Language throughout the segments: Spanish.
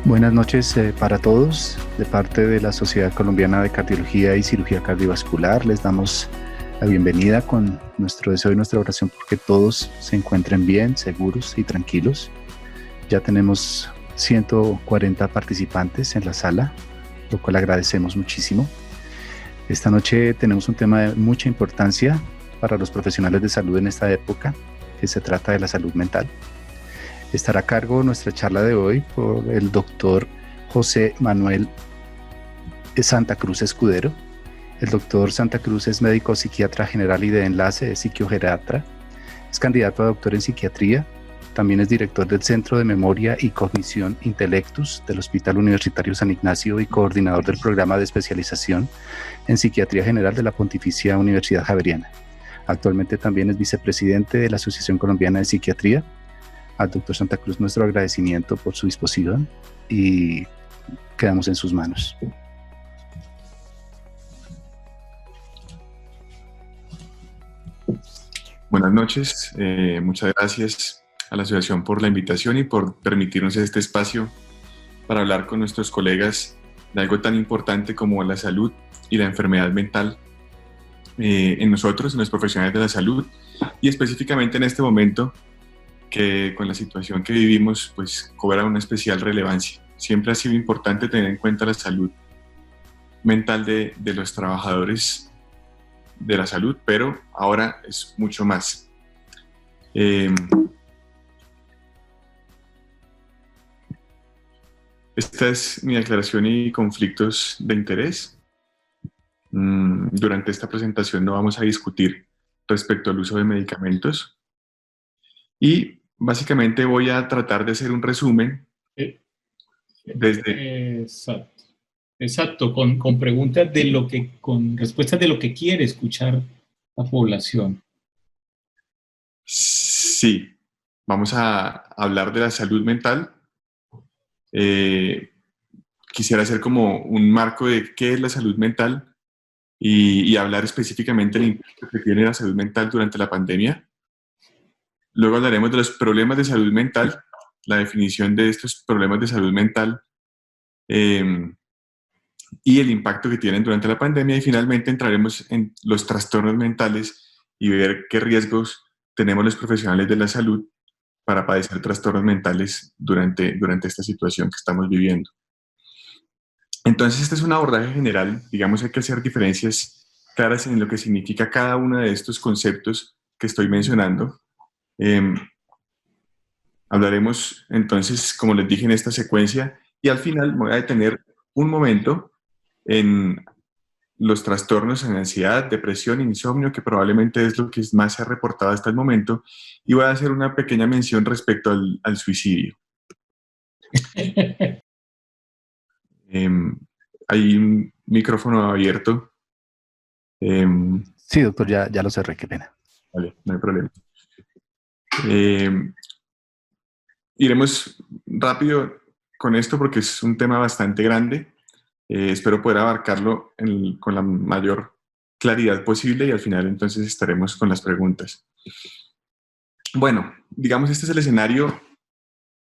Buenas noches para todos. De parte de la Sociedad Colombiana de Cardiología y Cirugía Cardiovascular, les damos la bienvenida con nuestro deseo y nuestra oración porque todos se encuentren bien, seguros y tranquilos. Ya tenemos 140 participantes en la sala, lo cual agradecemos muchísimo. Esta noche tenemos un tema de mucha importancia para los profesionales de salud en esta época, que se trata de la salud mental. Estará a cargo nuestra charla de hoy por el doctor José Manuel Santa Cruz Escudero. El doctor Santa Cruz es médico psiquiatra general y de enlace, es psiquiogeriatra, es candidato a doctor en psiquiatría, también es director del Centro de Memoria y Cognición Intellectus del Hospital Universitario San Ignacio y coordinador del programa de especialización en psiquiatría general de la Pontificia Universidad Javeriana. Actualmente también es vicepresidente de la Asociación Colombiana de Psiquiatría. Al doctor Santa Cruz nuestro agradecimiento por su disposición y quedamos en sus manos. Buenas noches, muchas gracias a la asociación por la invitación y por permitirnos este espacio para hablar con nuestros colegas de algo tan importante como la salud y la enfermedad mental en nosotros, en los profesionales de la salud, y específicamente en este momento que con la situación que vivimos pues cobra una especial relevancia. Siempre ha sido importante tener en cuenta la salud mental de los trabajadores de la salud, pero ahora es mucho más. Esta es mi declaración y conflictos de interés. Durante esta presentación no vamos a discutir respecto al uso de medicamentos. Y básicamente voy a tratar de hacer un resumen desde... Exacto, con preguntas de lo que, con respuestas de lo que quiere escuchar la población. Sí, vamos a hablar de la salud mental. Quisiera hacer como un marco de qué es la salud mental y hablar específicamente del impacto que tiene la salud mental durante la pandemia. Luego hablaremos de los problemas de salud mental, la definición de estos problemas de salud mental y el impacto que tienen durante la pandemia. Y finalmente entraremos en los trastornos mentales y ver qué riesgos tenemos los profesionales de la salud para padecer trastornos mentales durante esta situación que estamos viviendo. Entonces, este es un abordaje general. Digamos, hay que hacer diferencias claras en lo que significa cada uno de estos conceptos que estoy mencionando. Hablaremos entonces, como les dije, en esta secuencia, y al final me voy a detener un momento en los trastornos en ansiedad, depresión, insomnio, que probablemente es lo que más se ha reportado hasta el momento, y voy a hacer una pequeña mención respecto al suicidio. Hay un micrófono abierto. Sí, doctor, ya lo cerré, qué pena. Vale, no hay problema. Iremos rápido con esto porque es un tema bastante grande. Espero poder abarcarlo con la mayor claridad posible y al final entonces estaremos con las preguntas. Bueno, digamos este es el escenario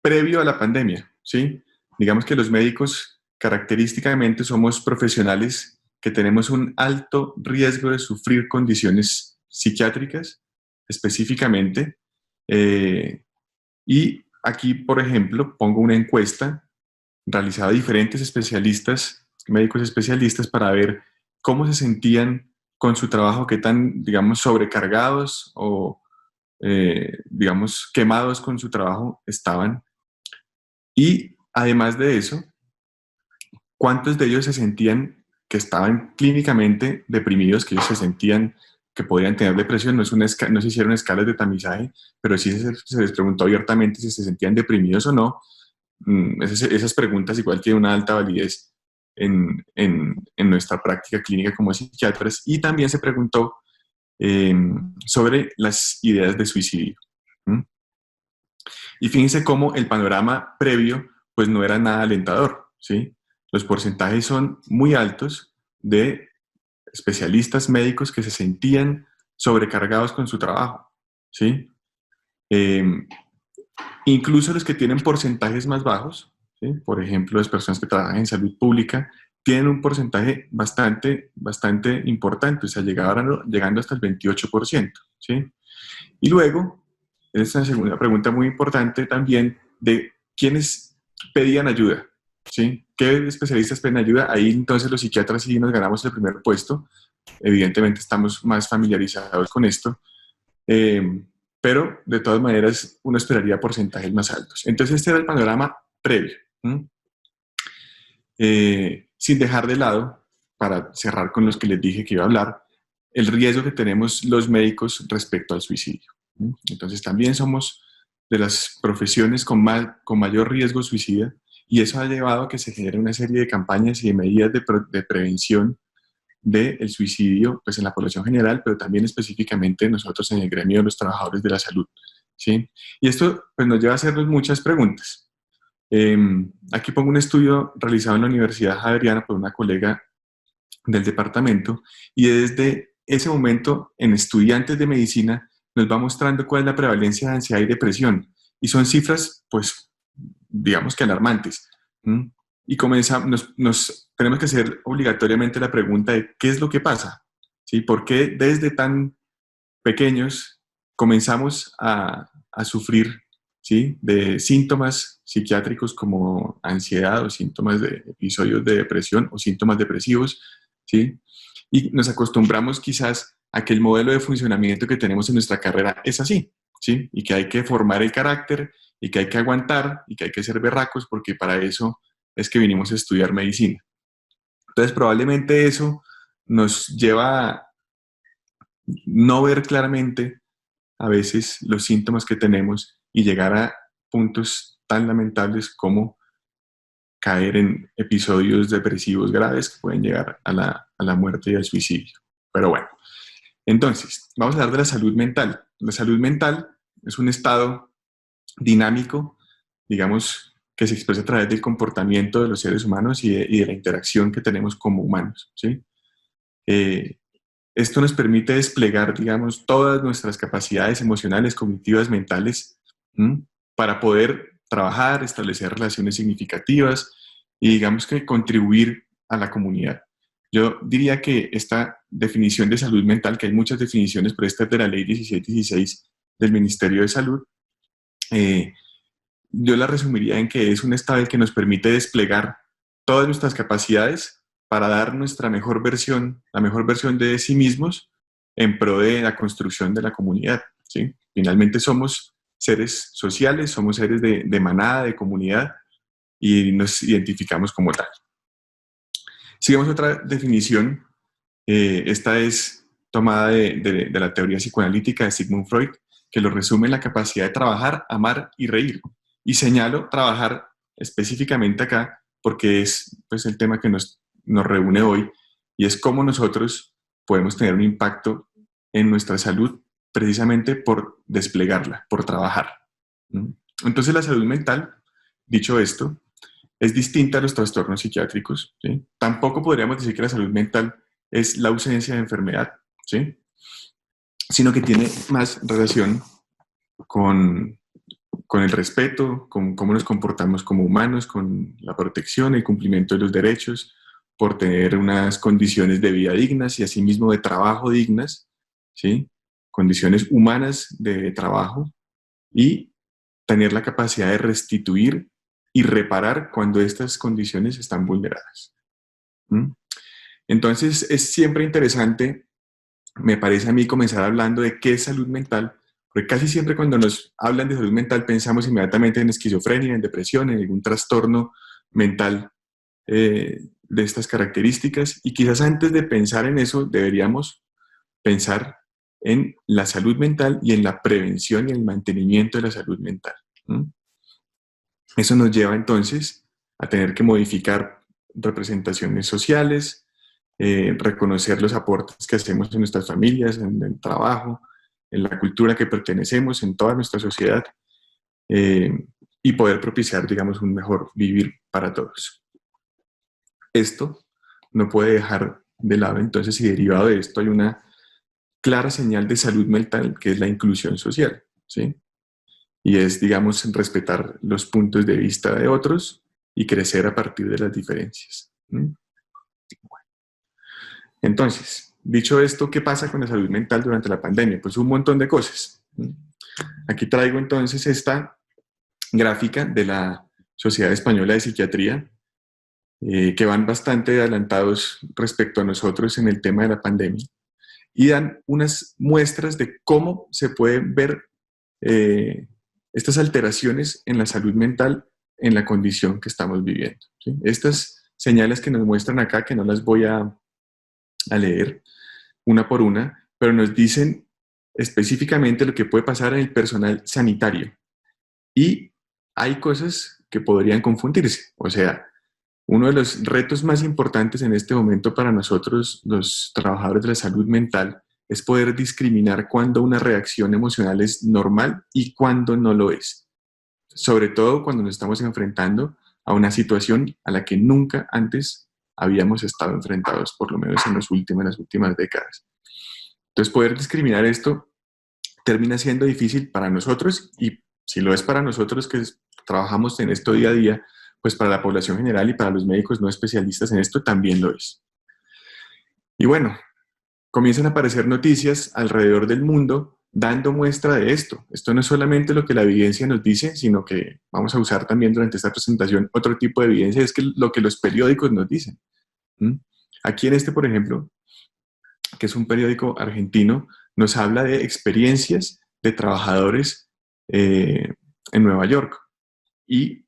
previo a la pandemia, ¿sí? Digamos que los médicos característicamente somos profesionales que tenemos un alto riesgo de sufrir condiciones psiquiátricas específicamente y aquí, por ejemplo, pongo una encuesta realizada a diferentes especialistas, médicos especialistas, para ver cómo se sentían con su trabajo, qué tan, digamos, sobrecargados o, digamos, quemados con su trabajo estaban. Y además de eso, cuántos de ellos se sentían que estaban clínicamente deprimidos, que ellos se sentían que podían tener depresión. No se hicieron escalas de tamizaje, pero sí se les preguntó abiertamente si se sentían deprimidos o no. Esas preguntas igual tienen una alta validez en nuestra práctica clínica como psiquiatras, y también se preguntó sobre las ideas de suicidio. Y fíjense cómo el panorama previo pues no era nada alentador, ¿sí? Los porcentajes son muy altos de especialistas médicos que se sentían sobrecargados con su trabajo, ¿sí? Incluso los que tienen porcentajes más bajos, ¿sí? Por ejemplo, las personas que trabajan en salud pública tienen un porcentaje bastante importante, o sea, llegando hasta el 28%, ¿sí? Y luego, esta es una segunda pregunta muy importante también, de quiénes pedían ayuda, ¿sí? ¿Qué especialistas pedían ayuda? Ahí entonces los psiquiatras sí nos ganamos el primer puesto. Evidentemente estamos más familiarizados con esto, pero de todas maneras uno esperaría porcentajes más altos. Entonces este era el panorama previo. Sin dejar de lado, para cerrar con los que les dije que iba a hablar, el riesgo que tenemos los médicos respecto al suicidio. Entonces también somos de las profesiones con mayor riesgo suicida, y eso ha llevado a que se genere una serie de campañas y de medidas de prevención del suicidio, pues en la población general, pero también específicamente nosotros en el gremio de los trabajadores de la salud, ¿sí? Y esto pues, nos lleva a hacernos muchas preguntas. Aquí pongo un estudio realizado en la Universidad Javeriana por una colega del departamento, y desde ese momento en estudiantes de medicina nos va mostrando cuál es la prevalencia de ansiedad y depresión, y son cifras pues digamos que alarmantes. Y nos tenemos que hacer obligatoriamente la pregunta de qué es lo que pasa, ¿sí? ¿Por qué desde tan pequeños comenzamos a sufrir, ¿sí? de síntomas psiquiátricos como ansiedad, o síntomas de episodios de depresión o síntomas depresivos, ¿sí? Y nos acostumbramos quizás a que el modelo de funcionamiento que tenemos en nuestra carrera es así, ¿sí? Y que hay que formar el carácter, y que hay que aguantar, y que hay que ser berracos, porque para eso es que vinimos a estudiar medicina. Entonces probablemente eso nos lleva a no ver claramente a veces los síntomas que tenemos y llegar a puntos tan lamentables como caer en episodios depresivos graves que pueden llegar a la muerte y al suicidio. Pero bueno, entonces, vamos a hablar de la salud mental. La salud mental es un estado dinámico, digamos, que se expresa a través del comportamiento de los seres humanos y de la interacción que tenemos como humanos, ¿sí? Esto nos permite desplegar, digamos, todas nuestras capacidades emocionales, cognitivas, mentales, para poder trabajar, establecer relaciones significativas y, digamos, que contribuir a la comunidad. Yo diría que esta definición de salud mental, que hay muchas definiciones, pero esta es de la Ley 1616 del Ministerio de Salud, yo la resumiría en que es un estado que nos permite desplegar todas nuestras capacidades para dar nuestra mejor versión, la mejor versión de sí mismos en pro de la construcción de la comunidad, ¿sí? Finalmente somos seres sociales, somos seres de manada, de comunidad, y nos identificamos como tal. Sigamos otra definición. Esta es tomada de la teoría psicoanalítica de Sigmund Freud, que lo resume en la capacidad de trabajar, amar y reír. Y señalo trabajar específicamente acá porque es pues, el tema que nos reúne hoy, y es cómo nosotros podemos tener un impacto en nuestra salud precisamente por desplegarla, por trabajar. Entonces la salud mental, dicho esto, es distinta a los trastornos psiquiátricos, ¿sí? Tampoco podríamos decir que la salud mental es la ausencia de enfermedad, ¿sí? Sino que tiene más relación con el respeto, con cómo nos comportamos como humanos, con la protección, el cumplimiento de los derechos, por tener unas condiciones de vida dignas y asimismo de trabajo dignas, ¿sí? Condiciones humanas de trabajo, y tener la capacidad de restituir y reparar cuando estas condiciones están vulneradas. Entonces es siempre interesante, me parece a mí, comenzar hablando de qué es salud mental, porque casi siempre cuando nos hablan de salud mental pensamos inmediatamente en esquizofrenia, en depresión, en algún trastorno mental de estas características, y quizás antes de pensar en eso deberíamos pensar en la salud mental y en la prevención y el mantenimiento de la salud mental. Eso nos lleva entonces a tener que modificar representaciones sociales, reconocer los aportes que hacemos en nuestras familias, en el trabajo, en la cultura que pertenecemos, en toda nuestra sociedad, y poder propiciar, digamos, un mejor vivir para todos. Esto no puede dejar de lado, entonces, y derivado de esto hay una clara señal de salud mental, que es la inclusión social, ¿sí? Y es, digamos, respetar los puntos de vista de otros y crecer a partir de las diferencias. Entonces, dicho esto, ¿qué pasa con la salud mental durante la pandemia? Pues un montón de cosas. Aquí traigo entonces esta gráfica de la Sociedad Española de Psiquiatría, que van bastante adelantados respecto a nosotros en el tema de la pandemia, y dan unas muestras de cómo se pueden ver estas alteraciones en la salud mental en la condición que estamos viviendo, ¿sí? Estas señales que nos muestran acá, que no las voy a leer una por una, pero nos dicen específicamente lo que puede pasar en el personal sanitario. Y hay cosas que podrían confundirse. O sea, uno de los retos más importantes en este momento para nosotros, los trabajadores de la salud mental, es poder discriminar cuándo una reacción emocional es normal y cuándo no lo es. Sobre todo cuando nos estamos enfrentando a una situación a la que nunca antes habíamos estado enfrentados, por lo menos en las últimas décadas. Entonces, poder discriminar esto termina siendo difícil para nosotros, y si lo es para nosotros que trabajamos en esto día a día, pues para la población general y para los médicos no especialistas en esto también lo es. Y bueno, comienzan a aparecer noticias alrededor del mundo dando muestra de esto. Esto no es solamente lo que la evidencia nos dice, sino que vamos a usar también durante esta presentación otro tipo de evidencia, es que lo que los periódicos nos dicen. Aquí en este, por ejemplo, que es un periódico argentino, nos habla de experiencias de trabajadores en Nueva York. Y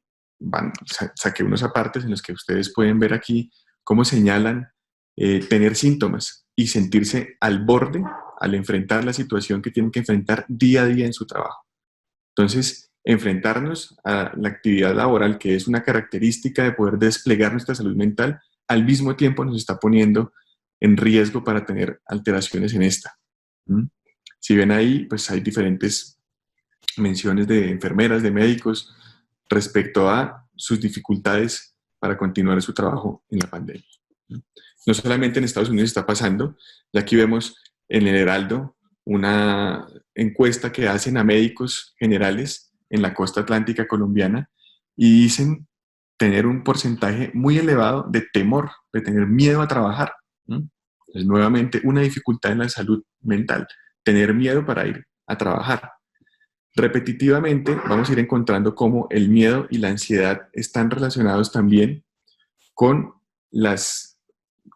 saqué unos apartes en los que ustedes pueden ver aquí cómo señalan tener síntomas y sentirse al borde al enfrentar la situación que tienen que enfrentar día a día en su trabajo. Entonces, enfrentarnos a la actividad laboral, que es una característica de poder desplegar nuestra salud mental, al mismo tiempo nos está poniendo en riesgo para tener alteraciones en esta. Si ven ahí, pues hay diferentes menciones de enfermeras, de médicos, respecto a sus dificultades para continuar su trabajo en la pandemia. No solamente en Estados Unidos está pasando, y aquí vemos en el Heraldo una encuesta que hacen a médicos generales en la costa atlántica colombiana y dicen tener un porcentaje muy elevado de temor, de tener miedo a trabajar. Es nuevamente una dificultad en la salud mental, tener miedo para ir a trabajar. Repetitivamente vamos a ir encontrando cómo el miedo y la ansiedad están relacionados también con las,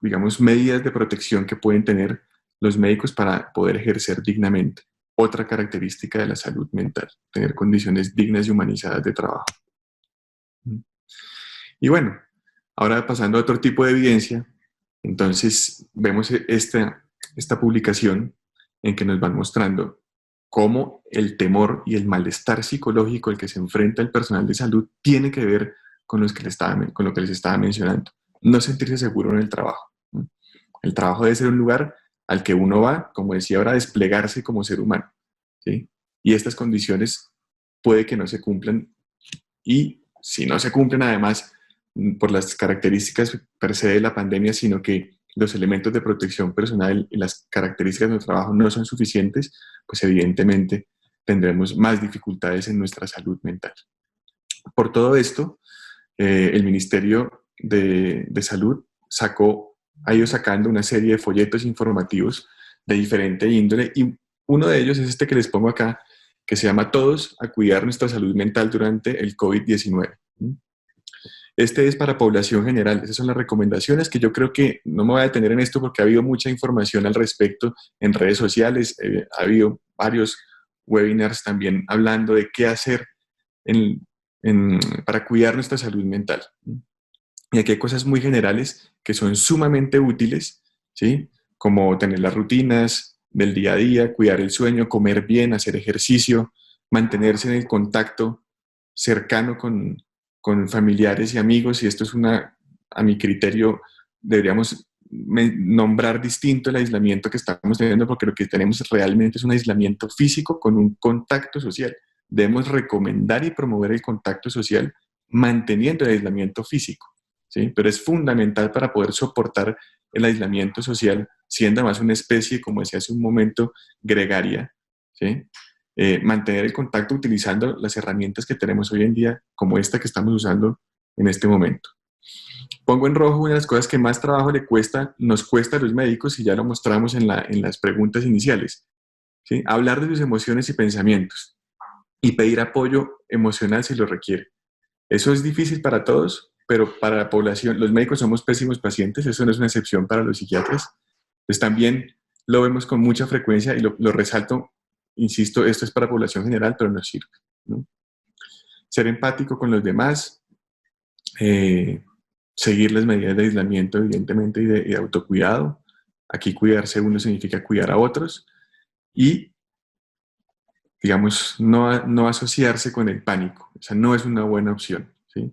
digamos, medidas de protección que pueden tener los médicos para poder ejercer dignamente. Otra característica de la salud mental, tener condiciones dignas y humanizadas de trabajo. Y bueno, ahora pasando a otro tipo de evidencia, entonces vemos esta publicación en que nos van mostrando cómo el temor y el malestar psicológico al que se enfrenta el personal de salud tiene que ver con lo que les estaba mencionando. No sentirse seguro en el trabajo. El trabajo debe ser un lugar al que uno va, como decía ahora, a desplegarse como ser humano, ¿sí? Y estas condiciones puede que no se cumplan, y si no se cumplen además por las características per se de la pandemia, sino que los elementos de protección personal y las características del trabajo no son suficientes, pues evidentemente tendremos más dificultades en nuestra salud mental. Por todo esto, el Ministerio de Salud ha ido sacando una serie de folletos informativos de diferente índole, y uno de ellos es este que les pongo acá, que se llama Todos a cuidar nuestra salud mental durante el COVID-19. Este es para población general. Esas son las recomendaciones, que yo creo que no me voy a detener en esto porque ha habido mucha información al respecto en redes sociales. Ha habido varios webinars también hablando de qué hacer para cuidar nuestra salud mental. Y aquí hay cosas muy generales que son sumamente útiles, ¿sí? Como tener las rutinas del día a día, cuidar el sueño, comer bien, hacer ejercicio, mantenerse en el contacto cercano con familiares y amigos. Y esto es a mi criterio, deberíamos nombrar distinto el aislamiento que estamos teniendo, porque lo que tenemos realmente es un aislamiento físico con un contacto social. Debemos recomendar y promover el contacto social manteniendo el aislamiento físico, ¿sí? Pero es fundamental para poder soportar el aislamiento social, siendo además una especie, como decía hace un momento, gregaria, ¿sí? Mantener el contacto utilizando las herramientas que tenemos hoy en día, como esta que estamos usando en este momento. Pongo en rojo una de las cosas que más trabajo nos cuesta a los médicos, y ya lo mostramos en las preguntas iniciales, ¿sí? Hablar de sus emociones y pensamientos y pedir apoyo emocional si lo requiere. Eso es difícil para todos, pero para la población, los médicos somos pésimos pacientes, eso no es una excepción para los psiquiatras. Pues también lo vemos con mucha frecuencia y lo resalto, insisto, esto es para población general, pero nos sirve, ¿no? Ser empático con los demás, seguir las medidas de aislamiento, evidentemente, y de autocuidado. Aquí cuidarse uno significa cuidar a otros y, digamos, no asociarse con el pánico. O sea, no es una buena opción, ¿sí?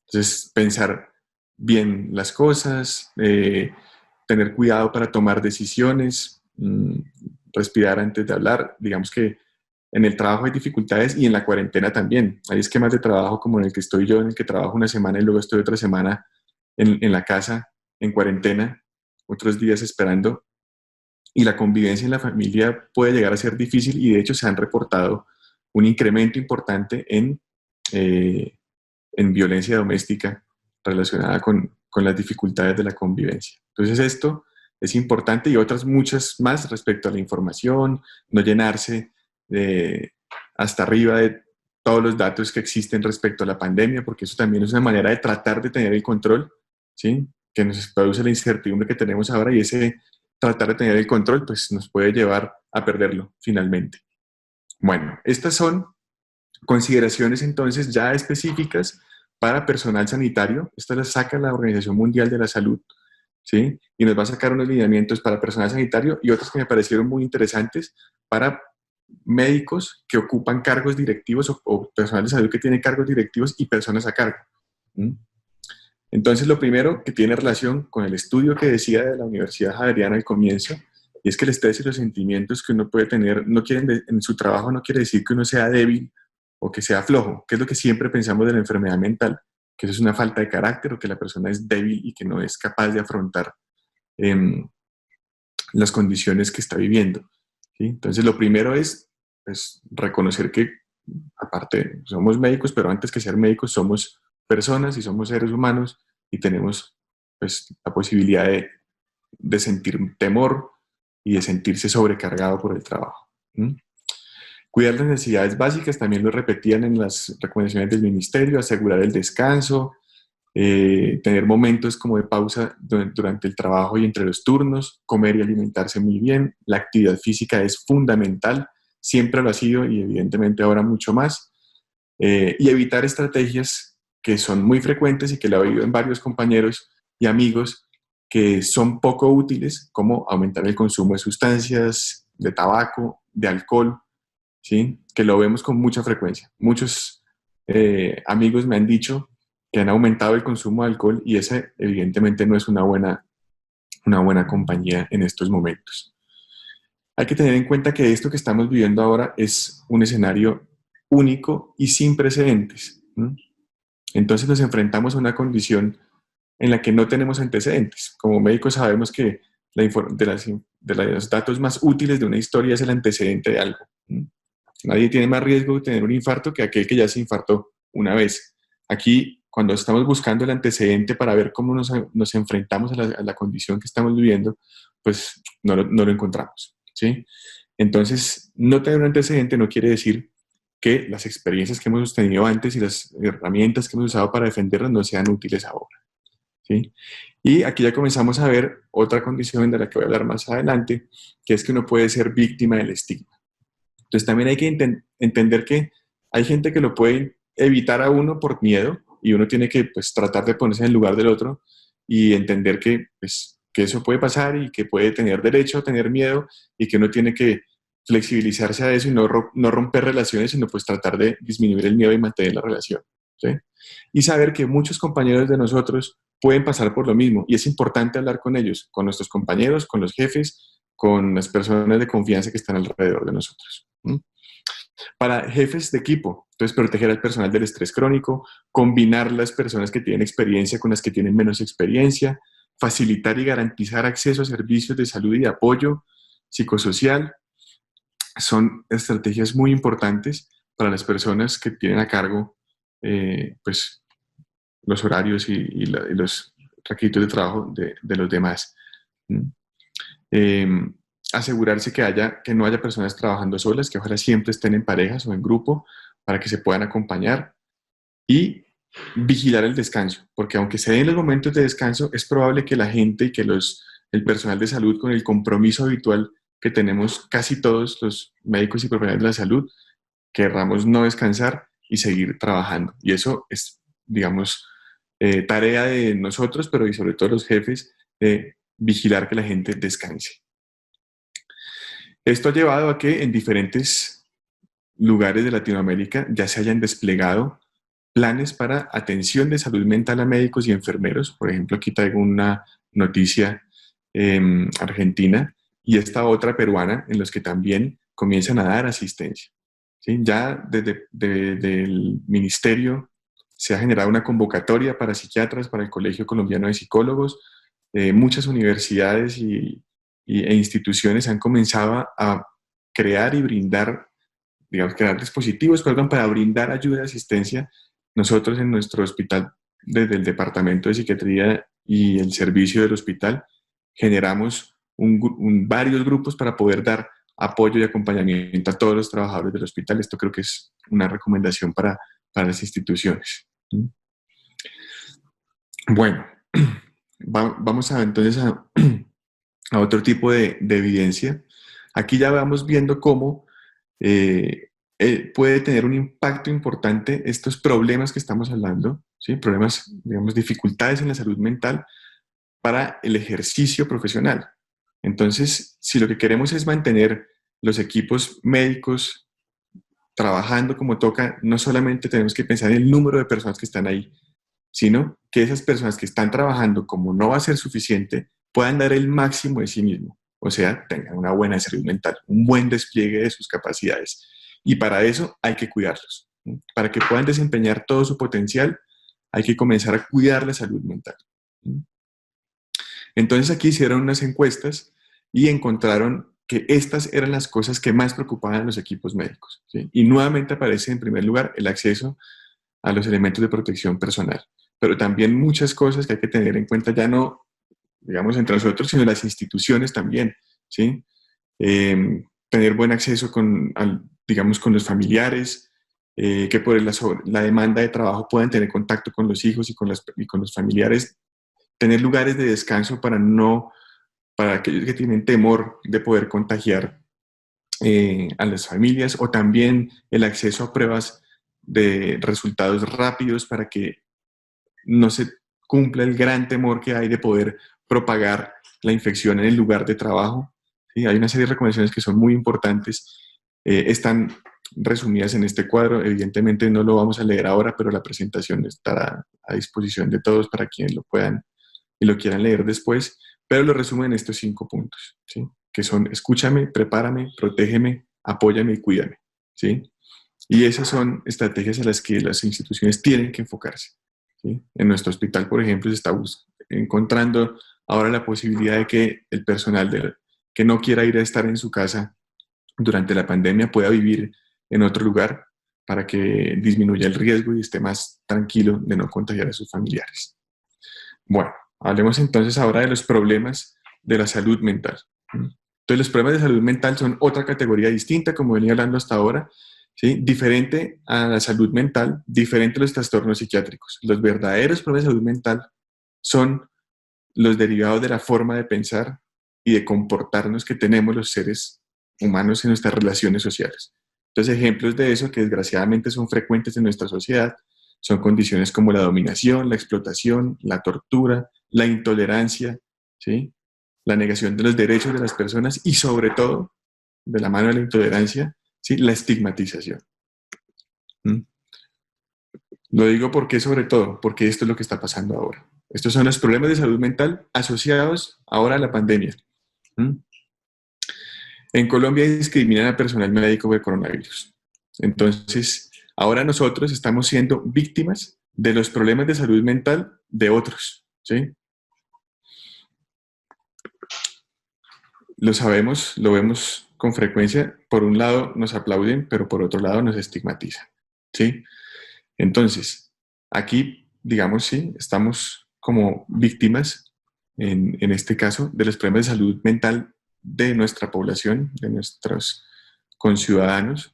Entonces, pensar bien las cosas, tener cuidado para tomar decisiones, respirar antes de hablar. Digamos que en el trabajo hay dificultades y en la cuarentena también. Hay esquemas de trabajo como en el que estoy yo, en el que trabajo una semana y luego estoy otra semana en la casa, en cuarentena, otros días esperando. Y la convivencia en la familia puede llegar a ser difícil y de hecho se han reportado un incremento importante en violencia doméstica relacionada con las dificultades de la convivencia. Entonces esto es importante y otras muchas más respecto a la información, no llenarse hasta arriba de todos los datos que existen respecto a la pandemia, porque eso también es una manera de tratar de tener el control, ¿sí? Que nos produce la incertidumbre que tenemos ahora, y ese tratar de tener el control pues nos puede llevar a perderlo finalmente. Bueno, estas son consideraciones entonces ya específicas para personal sanitario. Estas las saca la Organización Mundial de la Salud, ¿sí? Y nos va a sacar unos lineamientos para personal sanitario y otros que me parecieron muy interesantes para médicos que ocupan cargos directivos o personal de salud que tiene cargos directivos y personas a cargo. Entonces, lo primero que tiene relación con el estudio que decía de la Universidad Javeriana al comienzo, y es que el estrés y los sentimientos que uno puede tener en su trabajo no quiere decir que uno sea débil o que sea flojo, que es lo que siempre pensamos de la enfermedad mental, que eso es una falta de carácter o que la persona es débil y que no es capaz de afrontar las condiciones que está viviendo, ¿sí? Entonces, lo primero es reconocer que, aparte, somos médicos, pero antes que ser médicos somos personas y somos seres humanos y tenemos pues, la posibilidad de sentir temor y de sentirse sobrecargado por el trabajo. Cuidar las necesidades básicas, también lo repetían en las recomendaciones del ministerio, asegurar el descanso, tener momentos como de pausa durante el trabajo y entre los turnos, comer y alimentarse muy bien. La actividad física es fundamental, siempre lo ha sido y evidentemente ahora mucho más. Y evitar estrategias que son muy frecuentes y que lo he oído en varios compañeros y amigos que son poco útiles, como aumentar el consumo de sustancias, de tabaco, de alcohol, ¿sí? Que lo vemos con mucha frecuencia. Muchos amigos me han dicho que han aumentado el consumo de alcohol y esa evidentemente no es una buena compañía en estos momentos. Hay que tener en cuenta que esto que estamos viviendo ahora es un escenario único y sin precedentes. Entonces nos enfrentamos a una condición en la que no tenemos antecedentes. Como médicos sabemos que de los datos más útiles de una historia es el antecedente de algo. Nadie tiene más riesgo de tener un infarto que aquel que ya se infartó una vez. Aquí, cuando estamos buscando el antecedente para ver cómo nos enfrentamos a la condición que estamos viviendo, pues no lo encontramos, ¿sí? Entonces, no tener un antecedente no quiere decir que las experiencias que hemos tenido antes y las herramientas que hemos usado para defendernos no sean útiles ahora, ¿sí? Y aquí ya comenzamos a ver otra condición de la que voy a hablar más adelante, que es que uno puede ser víctima del estigma. Entonces también hay que entender que hay gente que lo puede evitar a uno por miedo y uno tiene que pues, tratar de ponerse en el lugar del otro y entender que eso puede pasar y que puede tener derecho a tener miedo y que uno tiene que flexibilizarse a eso y no romper relaciones, sino pues tratar de disminuir el miedo y mantener la relación, ¿sí? Y saber que muchos compañeros de nosotros pueden pasar por lo mismo y es importante hablar con ellos, con nuestros compañeros, con los jefes, con las personas de confianza que están alrededor de nosotros. Para jefes de equipo, entonces proteger al personal del estrés crónico, combinar las personas que tienen experiencia con las que tienen menos experiencia, facilitar y garantizar acceso a servicios de salud y de apoyo psicosocial, son estrategias muy importantes para las personas que tienen a cargo pues, los horarios y los requisitos de trabajo de los demás. Asegurarse que no haya personas trabajando solas, que ojalá siempre estén en parejas o en grupo para que se puedan acompañar, y vigilar el descanso, porque aunque se den los momentos de descanso, es probable que la gente y que el personal de salud, con el compromiso habitual que tenemos casi todos los médicos y profesionales de la salud, querramos no descansar y seguir trabajando. Y eso es, digamos, tarea de nosotros, pero y sobre todo los jefes, de vigilar que la gente descanse. Esto ha llevado a que en diferentes lugares de Latinoamérica ya se hayan desplegado planes para atención de salud mental a médicos y enfermeros. Por ejemplo, aquí traigo una noticia argentina y esta otra peruana, en los que también comienzan a dar asistencia. ¿Sí? Ya desde el ministerio se ha generado una convocatoria para psiquiatras, para el Colegio Colombiano de Psicólogos. Muchas universidades e instituciones han comenzado a crear y brindar, digamos, crear dispositivos, para brindar ayuda y asistencia. Nosotros en nuestro hospital, desde el Departamento de Psiquiatría y el servicio del hospital, generamos varios grupos para poder dar apoyo y acompañamiento a todos los trabajadores del hospital. Esto creo que es una recomendación para las instituciones. Bueno, vamos entonces a otro tipo de evidencia. Aquí ya vamos viendo cómo puede tener un impacto importante estos problemas que estamos hablando, ¿sí? Problemas, digamos, dificultades en la salud mental para el ejercicio profesional. Entonces, si lo que queremos es mantener los equipos médicos trabajando como toca, no solamente tenemos que pensar en el número de personas que están ahí, sino que esas personas que están trabajando, como no va a ser suficiente, puedan dar el máximo de sí mismo. O sea, tengan una buena salud mental, un buen despliegue de sus capacidades. Y para eso hay que cuidarlos. Para que puedan desempeñar todo su potencial, hay que comenzar a cuidar la salud mental. Entonces aquí hicieron unas encuestas y encontraron que estas eran las cosas que más preocupaban a los equipos médicos, ¿sí? Y nuevamente aparece en primer lugar el acceso a los elementos de protección personal, pero también muchas cosas que hay que tener en cuenta, ya no, digamos, entre nosotros, sino las instituciones también, ¿sí? Tener buen acceso digamos, con los familiares, que por la demanda de trabajo puedan tener contacto con los hijos y con los familiares, tener lugares de descanso para aquellos que tienen temor de poder contagiar a las familias, o también el acceso a pruebas de resultados rápidos para que no se cumpla el gran temor que hay de poder propagar la infección en el lugar de trabajo. ¿Sí? Hay una serie de recomendaciones que son muy importantes. Están resumidas en este cuadro. Evidentemente no lo vamos a leer ahora, pero la presentación estará a disposición de todos para quienes lo puedan y lo quieran leer después. Pero lo resumo en estos 5 puntos, ¿sí? Que son: escúchame, prepárame, protégeme, apóyame y cuídame, ¿sí? Y esas son estrategias a las que las instituciones tienen que enfocarse, ¿sí? En nuestro hospital, por ejemplo, se está encontrando ahora la posibilidad de que el personal que no quiera ir a estar en su casa durante la pandemia pueda vivir en otro lugar para que disminuya el riesgo y esté más tranquilo de no contagiar a sus familiares. Bueno, hablemos entonces ahora de los problemas de la salud mental. Entonces, los problemas de salud mental son otra categoría distinta, como venía hablando hasta ahora, ¿sí? Diferente a la salud mental, diferente a los trastornos psiquiátricos. Los verdaderos problemas de salud mental son los derivados de la forma de pensar y de comportarnos que tenemos los seres humanos en nuestras relaciones sociales. Entonces, ejemplos de eso que desgraciadamente son frecuentes en nuestra sociedad son condiciones como la dominación, la explotación, la tortura, la intolerancia, ¿sí? La negación de los derechos de las personas y, sobre todo, de la mano de la intolerancia, ¿sí? La estigmatización. Lo digo porque, sobre todo, porque esto es lo que está pasando ahora. Estos son los problemas de salud mental asociados ahora a la pandemia. En Colombia discriminan al personal médico de coronavirus. Entonces, ahora nosotros estamos siendo víctimas de los problemas de salud mental de otros, ¿sí? Lo sabemos, lo vemos con frecuencia. Por un lado nos aplauden, pero por otro lado nos estigmatizan, ¿sí? Entonces, aquí digamos, sí, estamos como víctimas, en este caso, de los problemas de salud mental de nuestra población, de nuestros conciudadanos,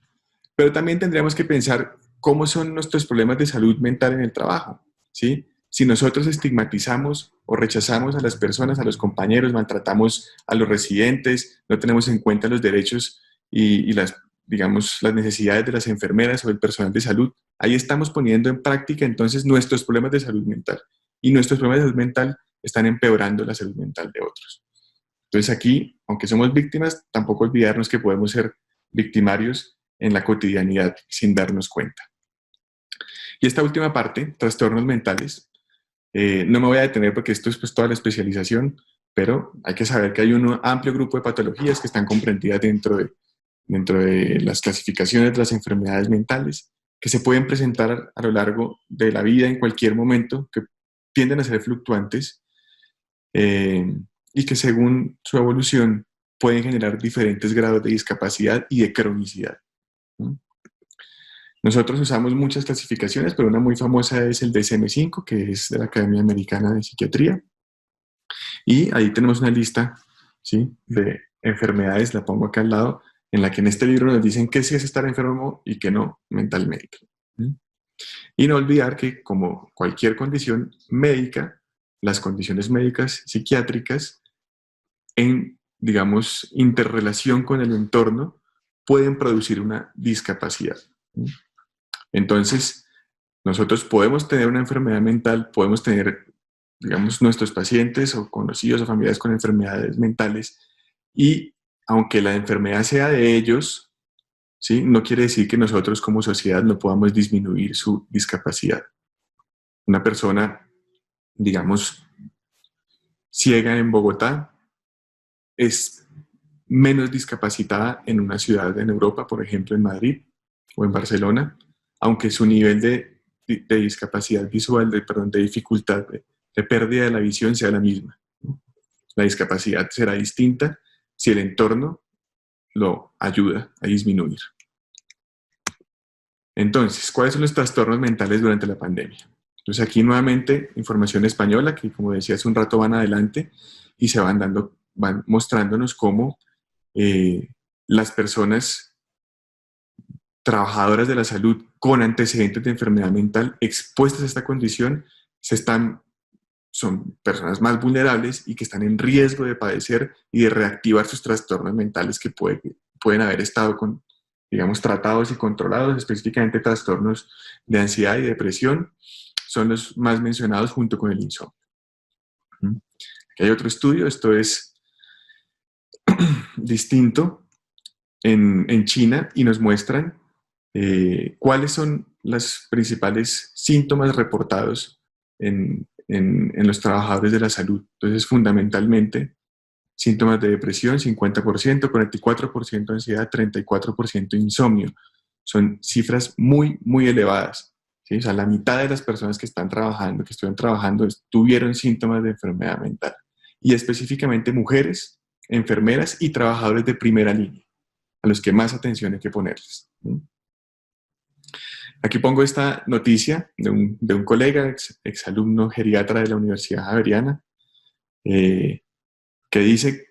pero también tendríamos que pensar cómo son nuestros problemas de salud mental en el trabajo, ¿sí? Si nosotros estigmatizamos o rechazamos a las personas, a los compañeros, maltratamos a los residentes, no tenemos en cuenta los derechos y las, digamos, las necesidades de las enfermeras o del personal de salud, ahí estamos poniendo en práctica entonces nuestros problemas de salud mental. Y nuestros problemas de salud mental están empeorando la salud mental de otros. Entonces aquí, aunque somos víctimas, tampoco olvidarnos que podemos ser victimarios en la cotidianidad sin darnos cuenta. Y esta última parte, trastornos mentales, no me voy a detener porque esto es pues toda la especialización, pero hay que saber que hay un amplio grupo de patologías que están comprendidas dentro de las clasificaciones de las enfermedades mentales, que se pueden presentar a lo largo de la vida en cualquier momento, que tienden a ser fluctuantes y que según su evolución pueden generar diferentes grados de discapacidad y de cronicidad. Nosotros usamos muchas clasificaciones, pero una muy famosa es el DSM-5, que es de la Academia Americana de Psiquiatría. Y ahí tenemos una lista, ¿sí?, de enfermedades, la pongo acá al lado, en la que en este libro nos dicen qué sí es estar enfermo y qué no mentalmente. Y no olvidar que, como cualquier condición médica, las condiciones médicas psiquiátricas, en, digamos, interrelación con el entorno, pueden producir una discapacidad. Entonces, nosotros podemos tener una enfermedad mental, podemos tener, digamos, nuestros pacientes o conocidos o familiares con enfermedades mentales, y aunque la enfermedad sea de ellos, ¿sí?, no quiere decir que nosotros como sociedad no podamos disminuir su discapacidad. Una persona, digamos, ciega en Bogotá es menos discapacitada en una ciudad en Europa, por ejemplo en Madrid o en Barcelona, aunque su nivel de discapacidad visual, de dificultad, de pérdida de la visión sea la misma. La discapacidad será distinta si el entorno lo ayuda a disminuir. Entonces, ¿cuáles son los trastornos mentales durante la pandemia? Entonces aquí nuevamente información española, que como decía hace un rato van adelante y se van mostrándonos cómo las personas trabajadoras de la salud con antecedentes de enfermedad mental expuestas a esta condición son personas más vulnerables y que están en riesgo de padecer y de reactivar sus trastornos mentales que pueden haber estado digamos, tratados y controlados, específicamente trastornos de ansiedad y depresión, son los más mencionados junto con el insomnio. Aquí hay otro estudio, esto es distinto en China, y nos muestran cuáles son los principales síntomas reportados en los trabajadores de la salud. Entonces, fundamentalmente, síntomas de depresión, 50%, 44% de ansiedad, 34% insomnio. Son cifras muy, muy elevadas, ¿sí? O sea, la mitad de las personas que estuvieron trabajando, tuvieron síntomas de enfermedad mental. Y específicamente mujeres, enfermeras y trabajadores de primera línea, a los que más atención hay que ponerles. Aquí pongo esta noticia de un colega, exalumno geriatra de la Universidad Javeriana, que dice,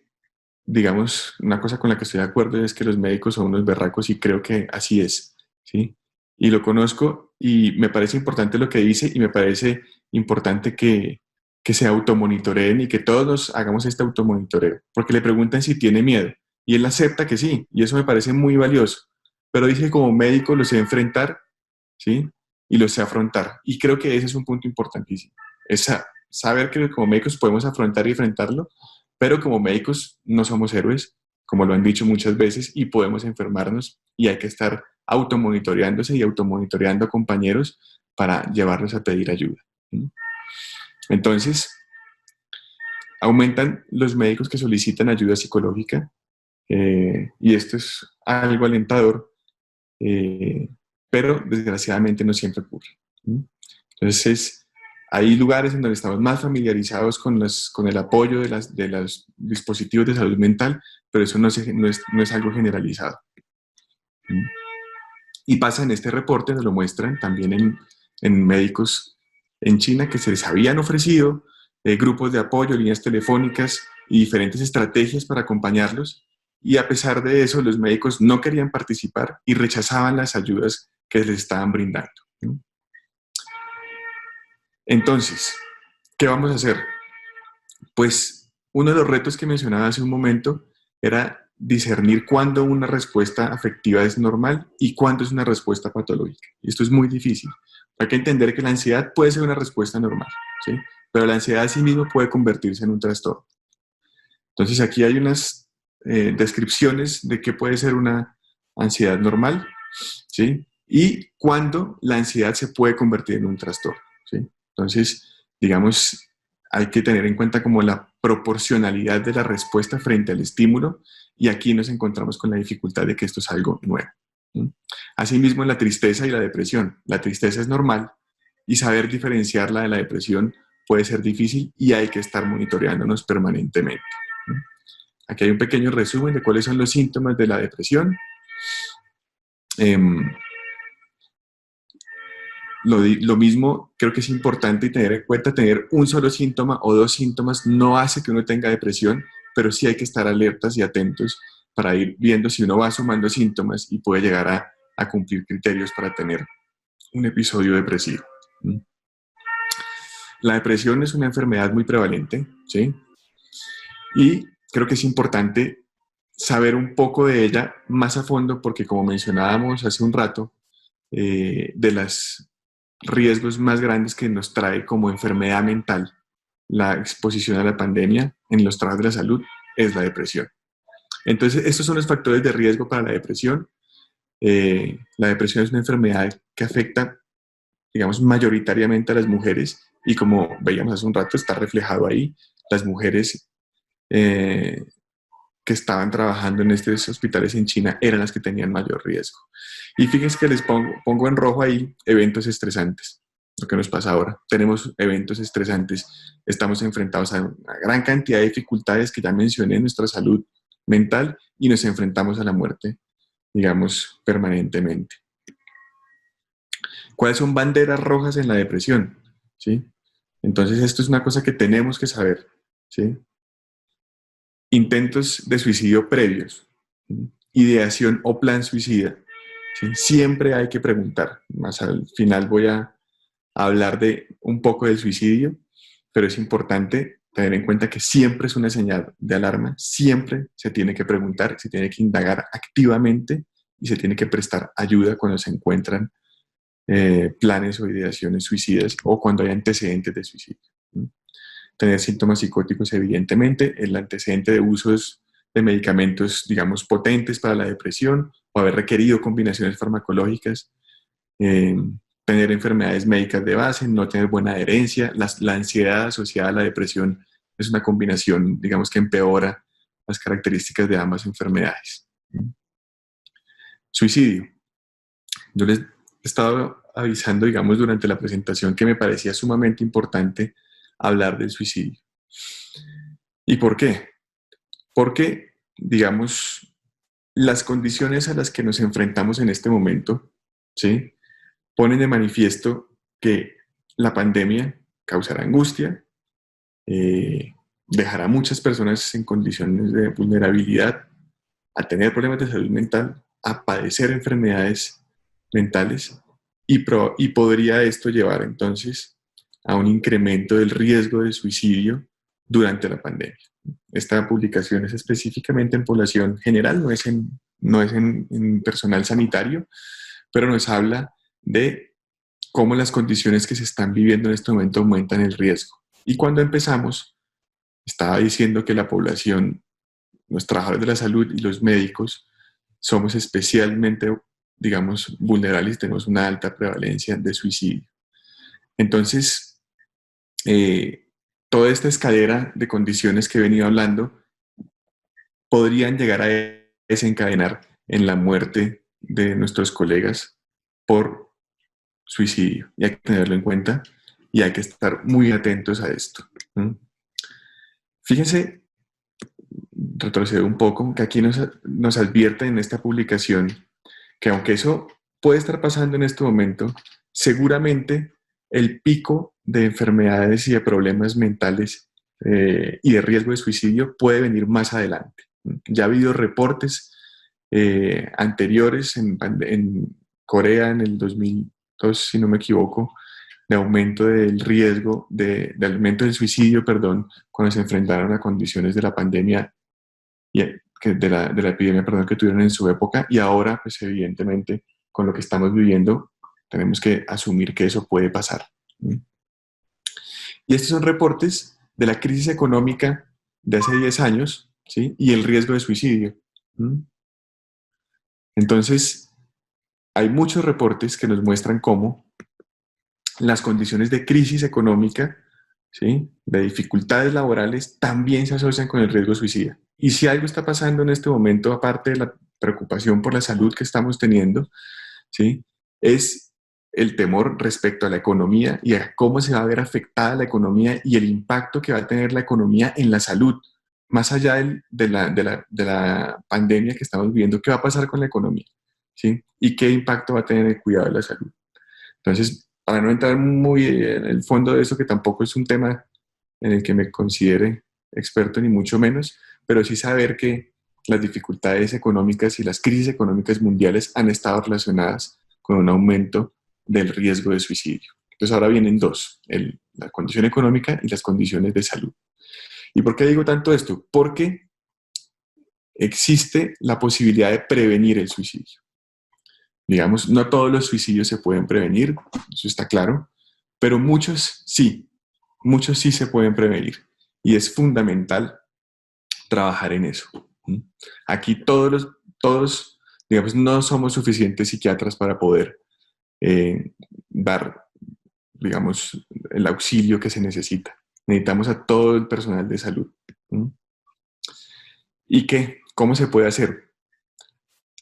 digamos, una cosa con la que estoy de acuerdo es que los médicos son unos berracos, y creo que así es, ¿sí? Y lo conozco y me parece importante lo que dice, y me parece importante que se automonitoreen y que todos nos hagamos este automonitoreo, porque le preguntan si tiene miedo y él acepta que sí, y eso me parece muy valioso, pero dice que como médico lo sé enfrentar, ¿sí?, y lo sé afrontar, y creo que ese es un punto importantísimo, es saber que como médicos podemos afrontar y enfrentarlo, pero como médicos no somos héroes, como lo han dicho muchas veces, y podemos enfermarnos, y hay que estar automonitoreándose y automonitoreando a compañeros para llevarlos a pedir ayuda. Entonces, aumentan los médicos que solicitan ayuda psicológica, y esto es algo alentador, pero desgraciadamente no siempre ocurre. Entonces, hay lugares en donde estamos más familiarizados con el apoyo de los dispositivos de salud mental, pero eso no es algo generalizado. Y pasa en este reporte, nos lo muestran también en médicos en China que se les habían ofrecido grupos de apoyo, líneas telefónicas y diferentes estrategias para acompañarlos, y a pesar de eso los médicos no querían participar y rechazaban las ayudas que les estaban brindando. Entonces, ¿qué vamos a hacer? Pues uno de los retos que mencionaba hace un momento era discernir cuándo una respuesta afectiva es normal y cuándo es una respuesta patológica. Y esto es muy difícil. Hay que entender que la ansiedad puede ser una respuesta normal, ¿sí? Pero la ansiedad a sí mismo puede convertirse en un trastorno. Entonces aquí hay unas descripciones de qué puede ser una ansiedad normal, ¿sí? Y cuándo la ansiedad se puede convertir en un trastorno, ¿sí? Entonces, digamos, hay que tener en cuenta como la proporcionalidad de la respuesta frente al estímulo, y aquí nos encontramos con la dificultad de que esto es algo nuevo, ¿sí? Asimismo, la tristeza y la depresión. La tristeza es normal y saber diferenciarla de la depresión puede ser difícil y hay que estar monitoreándonos permanentemente, ¿sí? Aquí hay un pequeño resumen de cuáles son los síntomas de la depresión. Lo mismo, creo que es importante tener en cuenta, tener un solo síntoma o dos síntomas no hace que uno tenga depresión, pero sí hay que estar alertas y atentos para ir viendo si uno va sumando síntomas y puede llegar a cumplir criterios para tener un episodio depresivo. La depresión es una enfermedad muy prevalente, ¿sí? Y creo que es importante saber un poco de ella más a fondo porque, como mencionábamos hace un rato, de los riesgos más grandes que nos trae como enfermedad mental la exposición a la pandemia en los trabajos de la salud es la depresión. Entonces, estos son los factores de riesgo para la depresión. La depresión es una enfermedad que afecta, digamos, mayoritariamente a las mujeres y, como veíamos hace un rato, está reflejado ahí. Las mujeres que estaban trabajando en estos hospitales en China eran las que tenían mayor riesgo. Y fíjense que les pongo en rojo ahí eventos estresantes, lo que nos pasa ahora. Tenemos eventos estresantes, estamos enfrentados a una gran cantidad de dificultades que ya mencioné en nuestra salud mental y nos enfrentamos a la muerte, digamos, permanentemente. ¿Cuáles son banderas rojas en la depresión? ¿Sí? Entonces, esto es una cosa que tenemos que saber, ¿sí? Intentos de suicidio previos, ideación o plan suicida, ¿sí? Siempre hay que preguntar. Más al final voy a hablar de un poco del suicidio, pero es importante tener en cuenta que siempre es una señal de alarma, siempre se tiene que preguntar, se tiene que indagar activamente y se tiene que prestar ayuda cuando se encuentran planes o ideaciones suicidas o cuando hay antecedentes de suicidio. Tener síntomas psicóticos, evidentemente, el antecedente de usos de medicamentos, digamos, potentes para la depresión o haber requerido combinaciones farmacológicas, tener enfermedades médicas de base, no tener buena adherencia, la ansiedad asociada a la depresión es una combinación, digamos, que empeora las características de ambas enfermedades. Suicidio. Yo les he estado avisando, digamos, durante la presentación que me parecía sumamente importante hablar del suicidio. ¿Y por qué? Porque, digamos, las condiciones a las que nos enfrentamos en este momento, ¿sí?, ponen de manifiesto que la pandemia causará angustia, dejará a muchas personas en condiciones de vulnerabilidad, a tener problemas de salud mental, a padecer enfermedades mentales y podría esto llevar entonces a un incremento del riesgo de suicidio durante la pandemia. Esta publicación es específicamente en población general, no es en personal sanitario, pero nos habla de cómo las condiciones que se están viviendo en este momento aumentan el riesgo. Y cuando empezamos, estaba diciendo que la población, los trabajadores de la salud y los médicos, somos especialmente, digamos, vulnerables, tenemos una alta prevalencia de suicidio. Entonces, toda esta escalera de condiciones que he venido hablando podrían llegar a desencadenar en la muerte de nuestros colegas por suicidio. Y hay que tenerlo en cuenta y hay que estar muy atentos a esto. Fíjense, retrocedo un poco, que aquí nos advierte en esta publicación que aunque eso puede estar pasando en este momento, seguramente el pico de enfermedades y de problemas mentales y de riesgo de suicidio puede venir más adelante. Ya ha habido reportes anteriores en Corea en el 2002, si no me equivoco, de aumento del riesgo, de aumento del suicidio, perdón, cuando se enfrentaron a condiciones de la pandemia, de la epidemia, perdón, que tuvieron en su época, y ahora, pues evidentemente, con lo que estamos viviendo, tenemos que asumir que eso puede pasar. Y estos son reportes de la crisis económica de hace 10 años, ¿sí? Y el riesgo de suicidio. Entonces, hay muchos reportes que nos muestran cómo las condiciones de crisis económica, ¿sí?, de dificultades laborales, también se asocian con el riesgo suicida. Y si algo está pasando en este momento, aparte de la preocupación por la salud que estamos teniendo, ¿sí?, es el temor respecto a la economía y a cómo se va a ver afectada la economía y el impacto que va a tener la economía en la salud, más allá de la pandemia que estamos viviendo. ¿Qué va a pasar con la economía? ¿Sí? ¿Y qué impacto va a tener el cuidado de la salud? Entonces, para no entrar muy en el fondo de eso, que tampoco es un tema en el que me considere experto ni mucho menos, pero sí saber que las dificultades económicas y las crisis económicas mundiales han estado relacionadas con un aumento del riesgo de suicidio. Entonces ahora vienen dos, la condición económica y las condiciones de salud. ¿Y por qué digo tanto esto? Porque existe la posibilidad de prevenir el suicidio. Digamos, no todos los suicidios se pueden prevenir, eso está claro, pero muchos sí se pueden prevenir. Y es fundamental trabajar en eso. Aquí todos, digamos, no somos suficientes psiquiatras para poder dar, digamos, el auxilio que se necesita. Necesitamos a todo el personal de salud. ¿Y qué? ¿Cómo se puede hacer?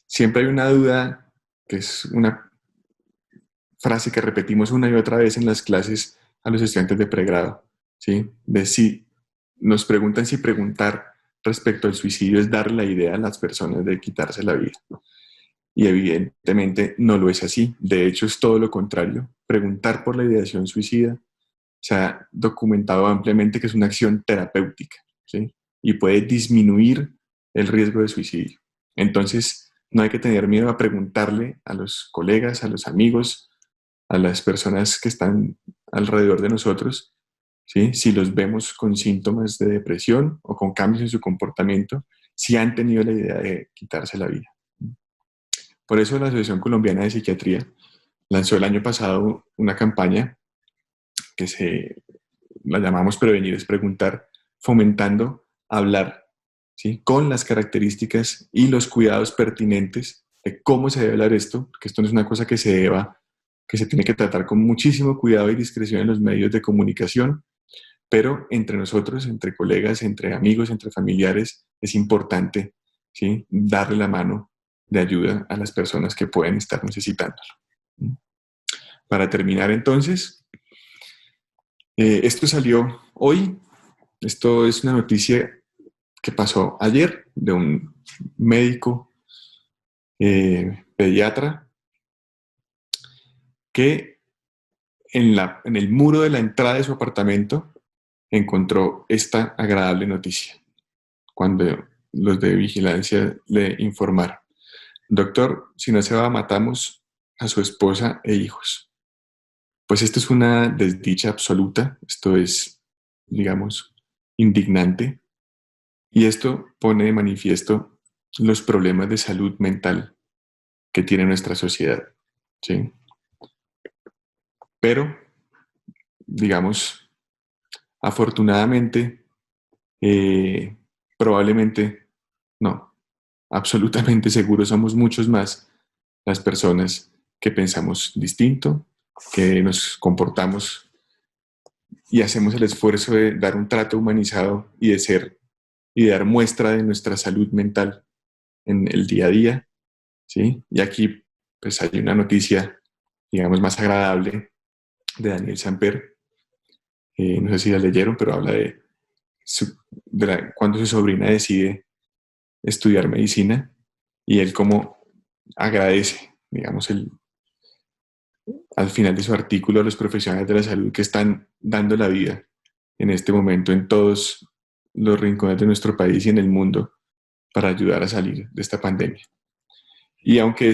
Siempre hay una duda, que es una frase que repetimos una y otra vez en las clases a los estudiantes de pregrado, ¿sí? De si nos preguntan si preguntar respecto al suicidio es darle la idea a las personas de quitarse la vida. Y evidentemente no lo es así. De hecho, es todo lo contrario. Preguntar por la ideación suicida se ha documentado ampliamente que es una acción terapéutica, ¿sí? Y puede disminuir el riesgo de suicidio. Entonces, no hay que tener miedo a preguntarle a los colegas, a los amigos, a las personas que están alrededor de nosotros, ¿sí?, si los vemos con síntomas de depresión o con cambios en su comportamiento, si han tenido la idea de quitarse la vida. Por eso la Asociación Colombiana de Psiquiatría lanzó el año pasado una campaña que la llamamos Prevenir es Preguntar, fomentando hablar, ¿sí?, con las características y los cuidados pertinentes de cómo se debe hablar esto, porque esto no es una cosa que se tiene que tratar con muchísimo cuidado y discreción en los medios de comunicación, pero entre nosotros, entre colegas, entre amigos, entre familiares, es importante, ¿sí?, darle la mano de ayuda a las personas que pueden estar necesitándolo. Para terminar, entonces, esto salió hoy. Esto es una noticia que pasó ayer de un médico pediatra que en el muro de la entrada de su apartamento encontró esta agradable noticia cuando los de vigilancia le informaron: doctor, si no se va, matamos a su esposa e hijos. Pues esto es una desdicha absoluta, esto es, digamos, indignante, y esto pone de manifiesto los problemas de salud mental que tiene nuestra sociedad, ¿sí? Pero, digamos, afortunadamente, probablemente, no, absolutamente seguro somos muchos más las personas que pensamos distinto, que nos comportamos y hacemos el esfuerzo de dar un trato humanizado y de dar muestra de nuestra salud mental en el día a día, ¿sí? Y aquí pues hay una noticia, digamos, más agradable de Daniel Samper, no sé si la leyeron, pero habla de cuando su sobrina decide estudiar medicina y él como agradece, digamos, al final de su artículo a los profesionales de la salud que están dando la vida en este momento en todos los rincones de nuestro país y en el mundo para ayudar a salir de esta pandemia. Y aunque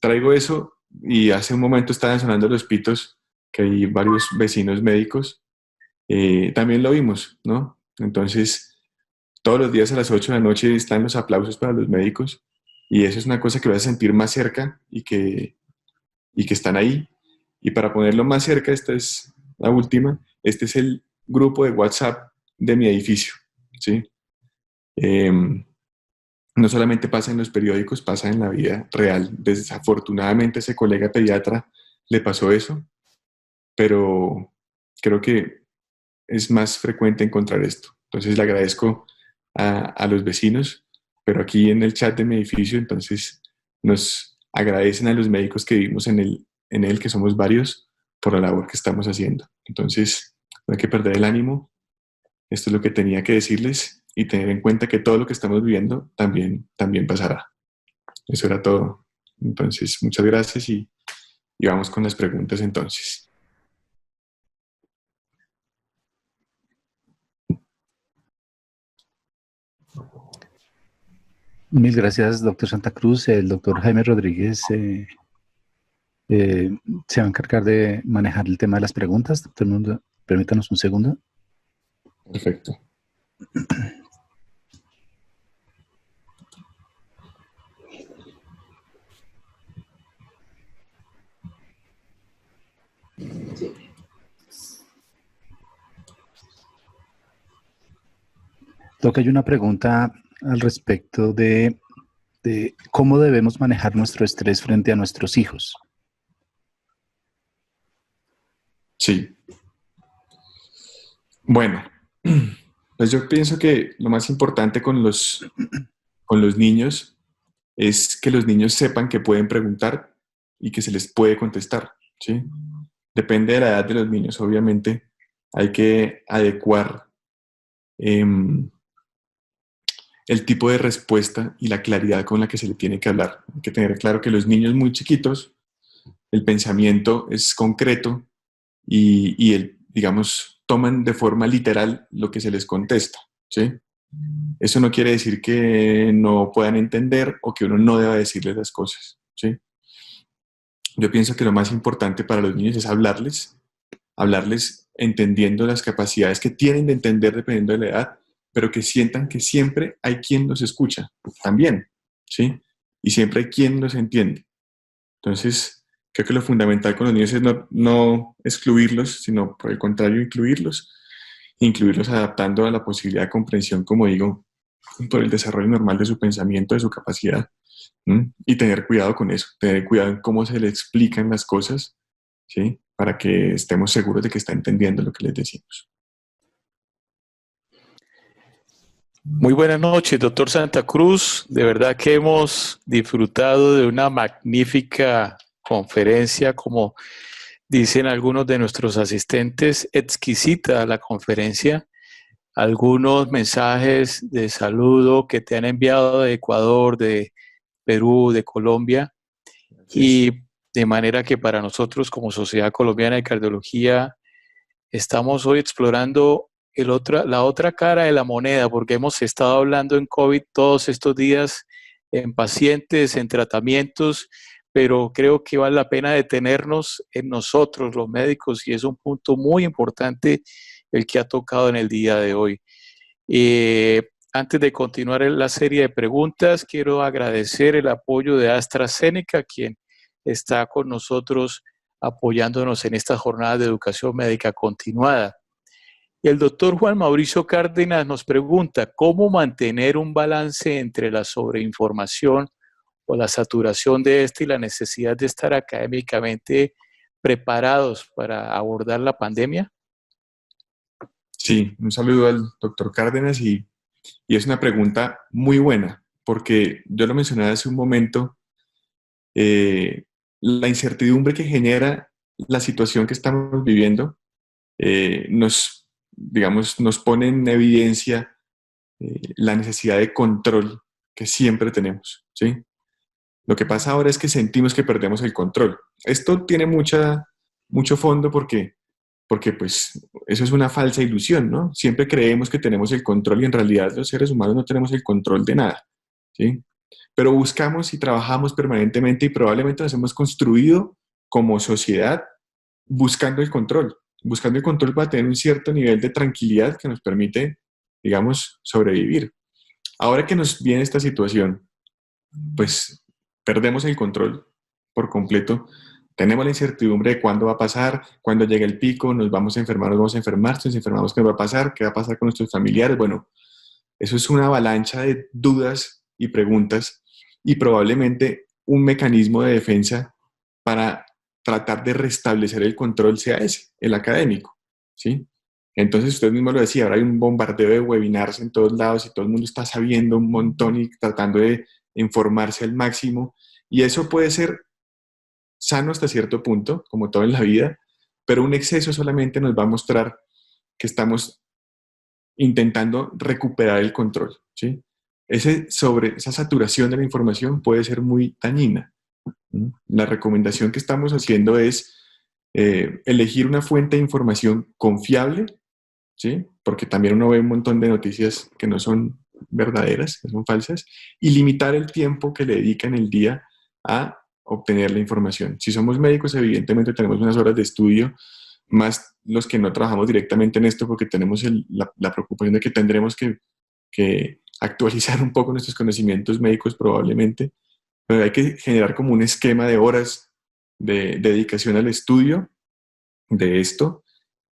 traigo eso, y hace un momento estaban sonando los pitos, que hay varios vecinos médicos, también lo vimos, ¿no? Entonces, todos los días a las 8 de la noche están los aplausos para los médicos, y eso es una cosa que vas a sentir más cerca y que están ahí. Y para ponerlo más cerca, esta es la última, este es el grupo de WhatsApp de mi edificio, ¿sí? No solamente pasa en los periódicos, pasa en la vida real. Desafortunadamente a ese colega pediatra le pasó eso, pero creo que es más frecuente encontrar esto. Entonces le agradezco a los vecinos, pero aquí en el chat de mi edificio, entonces nos agradecen a los médicos que vivimos en él, que somos varios, por la labor que estamos haciendo. Entonces, no hay que perder el ánimo. Esto es lo que tenía que decirles y tener en cuenta que todo lo que estamos viviendo también pasará. Eso era todo. Entonces, muchas gracias y vamos con las preguntas entonces. Mil gracias, doctor Santa Cruz. El doctor Jaime Rodríguez se va a encargar de manejar el tema de las preguntas. Doctor, permítanos un segundo. Perfecto. Doc, hay una pregunta al respecto de cómo debemos manejar nuestro estrés frente a nuestros hijos. Sí. Bueno, pues yo pienso que lo más importante con los niños es que los niños sepan que pueden preguntar y que se les puede contestar, ¿sí? Depende de la edad de los niños, obviamente. Hay que adecuar el tipo de respuesta y la claridad con la que se le tiene que hablar. Hay que tener claro que los niños muy chiquitos, el pensamiento es concreto y digamos, toman de forma literal lo que se les contesta, ¿sí? Eso no quiere decir que no puedan entender o que uno no deba decirles las cosas, ¿sí? Yo pienso que lo más importante para los niños es hablarles entendiendo las capacidades que tienen de entender dependiendo de la edad, pero que sientan que siempre hay quien los escucha también, ¿sí? Y siempre hay quien los entiende. Entonces, creo que lo fundamental con los niños es no excluirlos, sino por el contrario, incluirlos adaptando a la posibilidad de comprensión, como digo, por el desarrollo normal de su pensamiento, de su capacidad, ¿sí? Y tener cuidado con eso, tener cuidado en cómo se le explican las cosas, ¿sí? Para que estemos seguros de que está entendiendo lo que les decimos. Muy buenas noches, doctor Santa Cruz. De verdad que hemos disfrutado de una magnífica conferencia, como dicen algunos de nuestros asistentes, exquisita la conferencia. Algunos mensajes de saludo que te han enviado de Ecuador, de Perú, de Colombia. Y de manera que para nosotros como Sociedad Colombiana de Cardiología estamos hoy explorando la otra cara de la moneda, porque hemos estado hablando en COVID todos estos días en pacientes, en tratamientos, pero creo que vale la pena detenernos en nosotros, los médicos, y es un punto muy importante el que ha tocado en el día de hoy. Antes de continuar en la serie de preguntas, quiero agradecer el apoyo de AstraZeneca, quien está con nosotros apoyándonos en esta jornada de educación médica continuada. Y el doctor Juan Mauricio Cárdenas nos pregunta, ¿cómo mantener un balance entre la sobreinformación o la saturación de esta y la necesidad de estar académicamente preparados para abordar la pandemia? Sí, un saludo al doctor Cárdenas y es una pregunta muy buena, porque yo lo mencioné hace un momento, la incertidumbre que genera la situación que estamos viviendo nos pone en evidencia la necesidad de control que siempre tenemos, ¿sí? Lo que pasa ahora es que sentimos que perdemos el control. Esto tiene mucho fondo porque pues eso es una falsa ilusión, ¿no? Siempre creemos que tenemos el control y en realidad los seres humanos no tenemos el control de nada, ¿sí? Pero buscamos y trabajamos permanentemente y probablemente nos hemos construido como sociedad buscando el control para tener un cierto nivel de tranquilidad que nos permite, digamos, sobrevivir. Ahora que nos viene esta situación, pues perdemos el control por completo. Tenemos la incertidumbre de cuándo va a pasar, cuándo llega el pico, nos vamos a enfermar, nos vamos a enfermar, si nos enfermamos, ¿qué va a pasar? ¿Qué va a pasar con nuestros familiares? Bueno, eso es una avalancha de dudas y preguntas y probablemente un mecanismo de defensa para tratar de restablecer el control sea ese, el académico, ¿sí? Entonces usted mismo lo decía, ahora hay un bombardeo de webinars en todos lados y todo el mundo está sabiendo un montón y tratando de informarse al máximo y eso puede ser sano hasta cierto punto, como todo en la vida, pero un exceso solamente nos va a mostrar que estamos intentando recuperar el control, ¿sí? Esa saturación de la información puede ser muy dañina. La recomendación que estamos haciendo es elegir una fuente de información confiable, ¿sí? Porque también uno ve un montón de noticias que no son verdaderas, que son falsas, y limitar el tiempo que le dedica en el día a obtener la información. Si somos médicos, evidentemente tenemos unas horas de estudio, más los que no trabajamos directamente en esto porque tenemos la preocupación de que tendremos que actualizar un poco nuestros conocimientos médicos probablemente, pero hay que generar como un esquema de horas de dedicación al estudio de esto.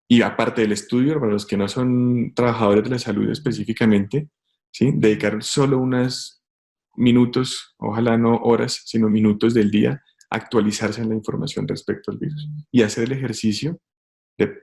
Y aparte del estudio, para los que no son trabajadores de la salud específicamente, ¿sí? Dedicar solo unos minutos, ojalá no horas, sino minutos del día, a actualizarse en la información respecto al virus. Y hacer el ejercicio de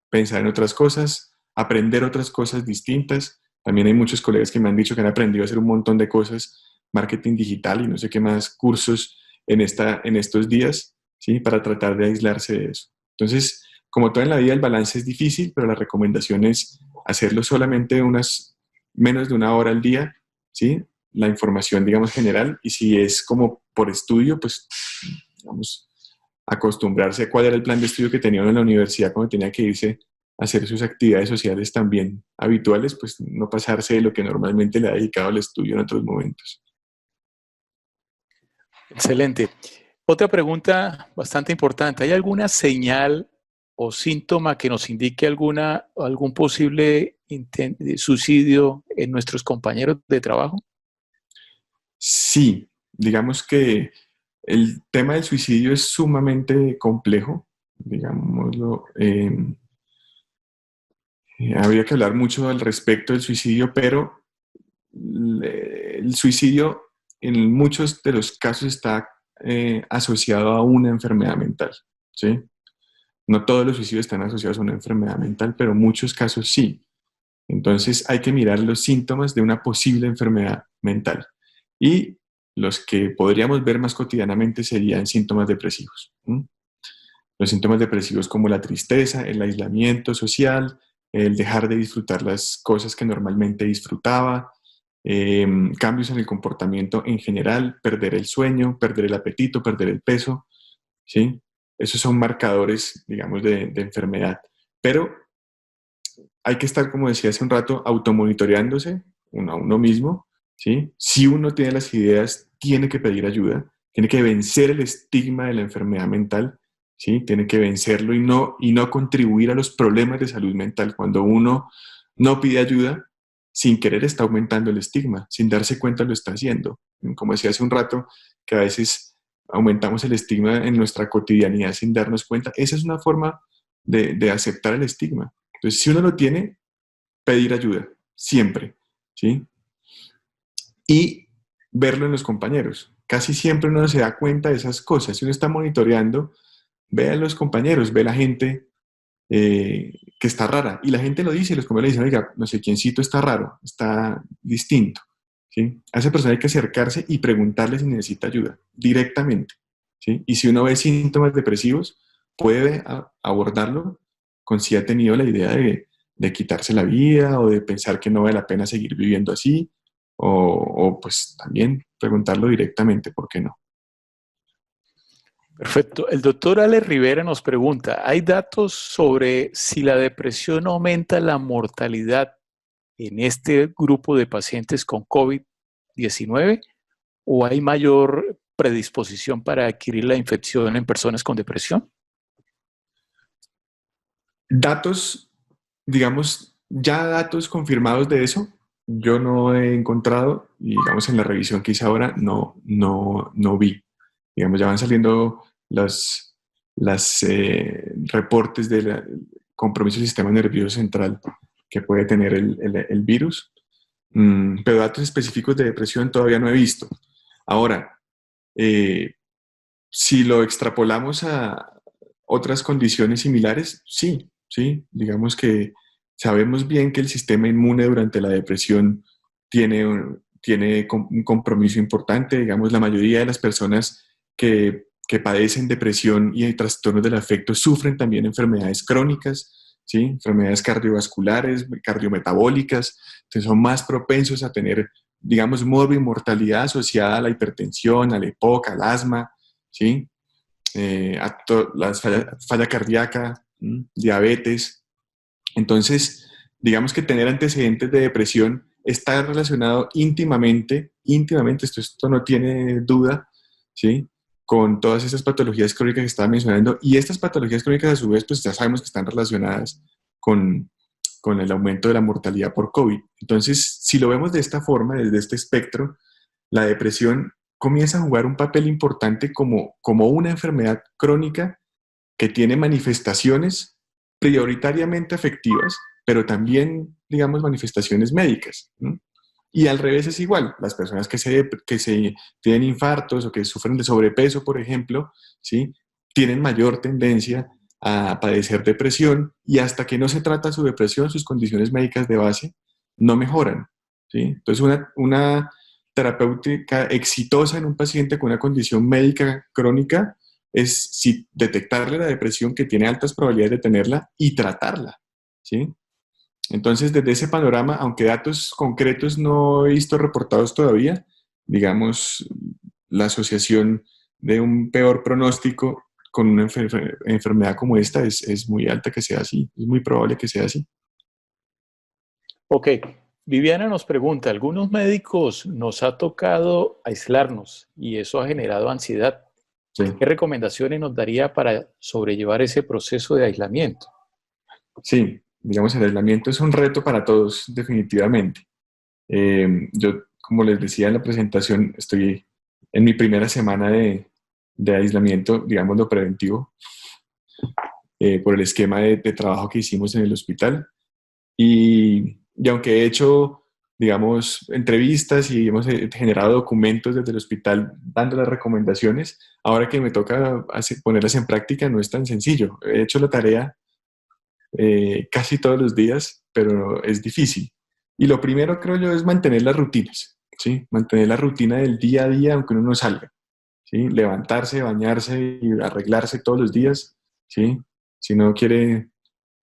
pensar en otras cosas, aprender otras cosas distintas. También hay muchos colegas que me han dicho que han aprendido a hacer un montón de cosas, marketing digital y no sé qué más, cursos en estos días, ¿sí? Para tratar de aislarse de eso. Entonces, como todo en la vida, el balance es difícil, pero la recomendación es hacerlo solamente menos de una hora al día, ¿sí? La información, digamos, general, y si es como por estudio, pues, digamos, acostumbrarse a cuál era el plan de estudio que tenía uno en la universidad cuando tenía que irse a hacer sus actividades sociales también habituales, pues no pasarse de lo que normalmente le ha dedicado al estudio en otros momentos. Excelente. Otra pregunta bastante importante. ¿Hay alguna señal o síntoma que nos indique algún posible suicidio en nuestros compañeros de trabajo? Sí, digamos que el tema del suicidio es sumamente complejo, digámoslo. Habría que hablar mucho al respecto del suicidio, pero el suicidio en muchos de los casos está asociado a una enfermedad mental, ¿sí? No todos los suicidios están asociados a una enfermedad mental, pero muchos casos sí. Entonces hay que mirar los síntomas de una posible enfermedad mental. Y los que podríamos ver más cotidianamente serían síntomas depresivos. Los síntomas depresivos como la tristeza, el aislamiento social, el dejar de disfrutar las cosas que normalmente disfrutaba, cambios en el comportamiento en general, perder el sueño, perder el apetito, perder el peso, ¿sí? Esos son marcadores, digamos, de enfermedad. Pero hay que estar, como decía hace un rato, automonitoreándose a uno mismo, ¿sí? Si uno tiene las ideas, tiene que pedir ayuda, tiene que vencer el estigma de la enfermedad mental, ¿sí? Tiene que vencerlo y no contribuir a los problemas de salud mental. Cuando uno no pide ayuda, sin querer está aumentando el estigma, sin darse cuenta lo está haciendo. Como decía hace un rato, que a veces aumentamos el estigma en nuestra cotidianidad sin darnos cuenta. Esa es una forma de aceptar el estigma. Entonces, si uno lo tiene, pedir ayuda, siempre, ¿sí? Y verlo en los compañeros. Casi siempre uno se da cuenta de esas cosas. Si uno está monitoreando, ve a los compañeros, ve a la gente que está rara. Y la gente lo dice, los compañeros dicen, oiga, no sé quiéncito está raro, está distinto, ¿sí? A esa persona hay que acercarse y preguntarle si necesita ayuda, directamente, ¿sí? Y si uno ve síntomas depresivos, puede abordarlo con si ha tenido la idea de quitarse la vida o de pensar que no vale la pena seguir viviendo así, o pues también preguntarlo directamente, ¿por qué no? Perfecto. El doctor Ale Rivera nos pregunta, ¿hay datos sobre si la depresión aumenta la mortalidad en este grupo de pacientes con COVID-19 o hay mayor predisposición para adquirir la infección en personas con depresión? Datos, digamos, ya datos confirmados de eso, yo no he encontrado, y digamos en la revisión que hice ahora, no vi. Digamos, ya van saliendo las reportes del compromiso del sistema nervioso central que puede tener el virus, pero datos específicos de depresión todavía no he visto. Ahora, si lo extrapolamos a otras condiciones similares, sí, digamos que sabemos bien que el sistema inmune durante la depresión tiene un compromiso importante. Digamos, la mayoría de las personas que padecen depresión y trastornos del afecto sufren también enfermedades crónicas, ¿sí? Enfermedades cardiovasculares, cardiometabólicas, entonces son más propensos a tener, digamos, morbimortalidad asociada a la hipertensión, al EPOC, al asma, ¿sí? La falla cardíaca, diabetes. Entonces, digamos que tener antecedentes de depresión está relacionado íntimamente, esto no tiene duda, ¿sí? Con todas estas patologías crónicas que estaba mencionando, y estas patologías crónicas a su vez, pues ya sabemos que están relacionadas con el aumento de la mortalidad por COVID. Entonces, si lo vemos de esta forma, desde este espectro, la depresión comienza a jugar un papel importante como una enfermedad crónica que tiene manifestaciones prioritariamente afectivas, pero también, digamos, manifestaciones médicas, ¿no? Y al revés es igual, las personas que se tienen infartos o que sufren de sobrepeso, por ejemplo, ¿sí? Tienen mayor tendencia a padecer depresión y hasta que no se trata su depresión, sus condiciones médicas de base no mejoran, ¿sí? Entonces, una terapéutica exitosa en un paciente con una condición médica crónica es si detectarle la depresión, que tiene altas probabilidades de tenerla, y tratarla, ¿sí? Entonces, desde ese panorama, aunque datos concretos no he visto reportados todavía, digamos, la asociación de un peor pronóstico con una enfermedad como esta es muy alta que sea así, es muy probable que sea así. Ok, Viviana nos pregunta, algunos médicos nos ha tocado aislarnos y eso ha generado ansiedad. Sí. ¿Qué recomendaciones nos daría para sobrellevar ese proceso de aislamiento? Sí, digamos, el aislamiento es un reto para todos, definitivamente. Yo, como les decía en la presentación, estoy en mi primera semana de aislamiento, digamos, lo preventivo, por el esquema de trabajo que hicimos en el hospital. Y aunque he hecho, digamos, entrevistas y hemos generado documentos desde el hospital dando las recomendaciones, ahora que me toca ponerlas en práctica no es tan sencillo. He hecho la tarea casi todos los días, pero es difícil. Y lo primero, creo yo, es mantener las rutinas, ¿sí? Mantener la rutina del día a día aunque uno no salga, ¿sí? Levantarse, bañarse y arreglarse todos los días, ¿sí? Si no quiere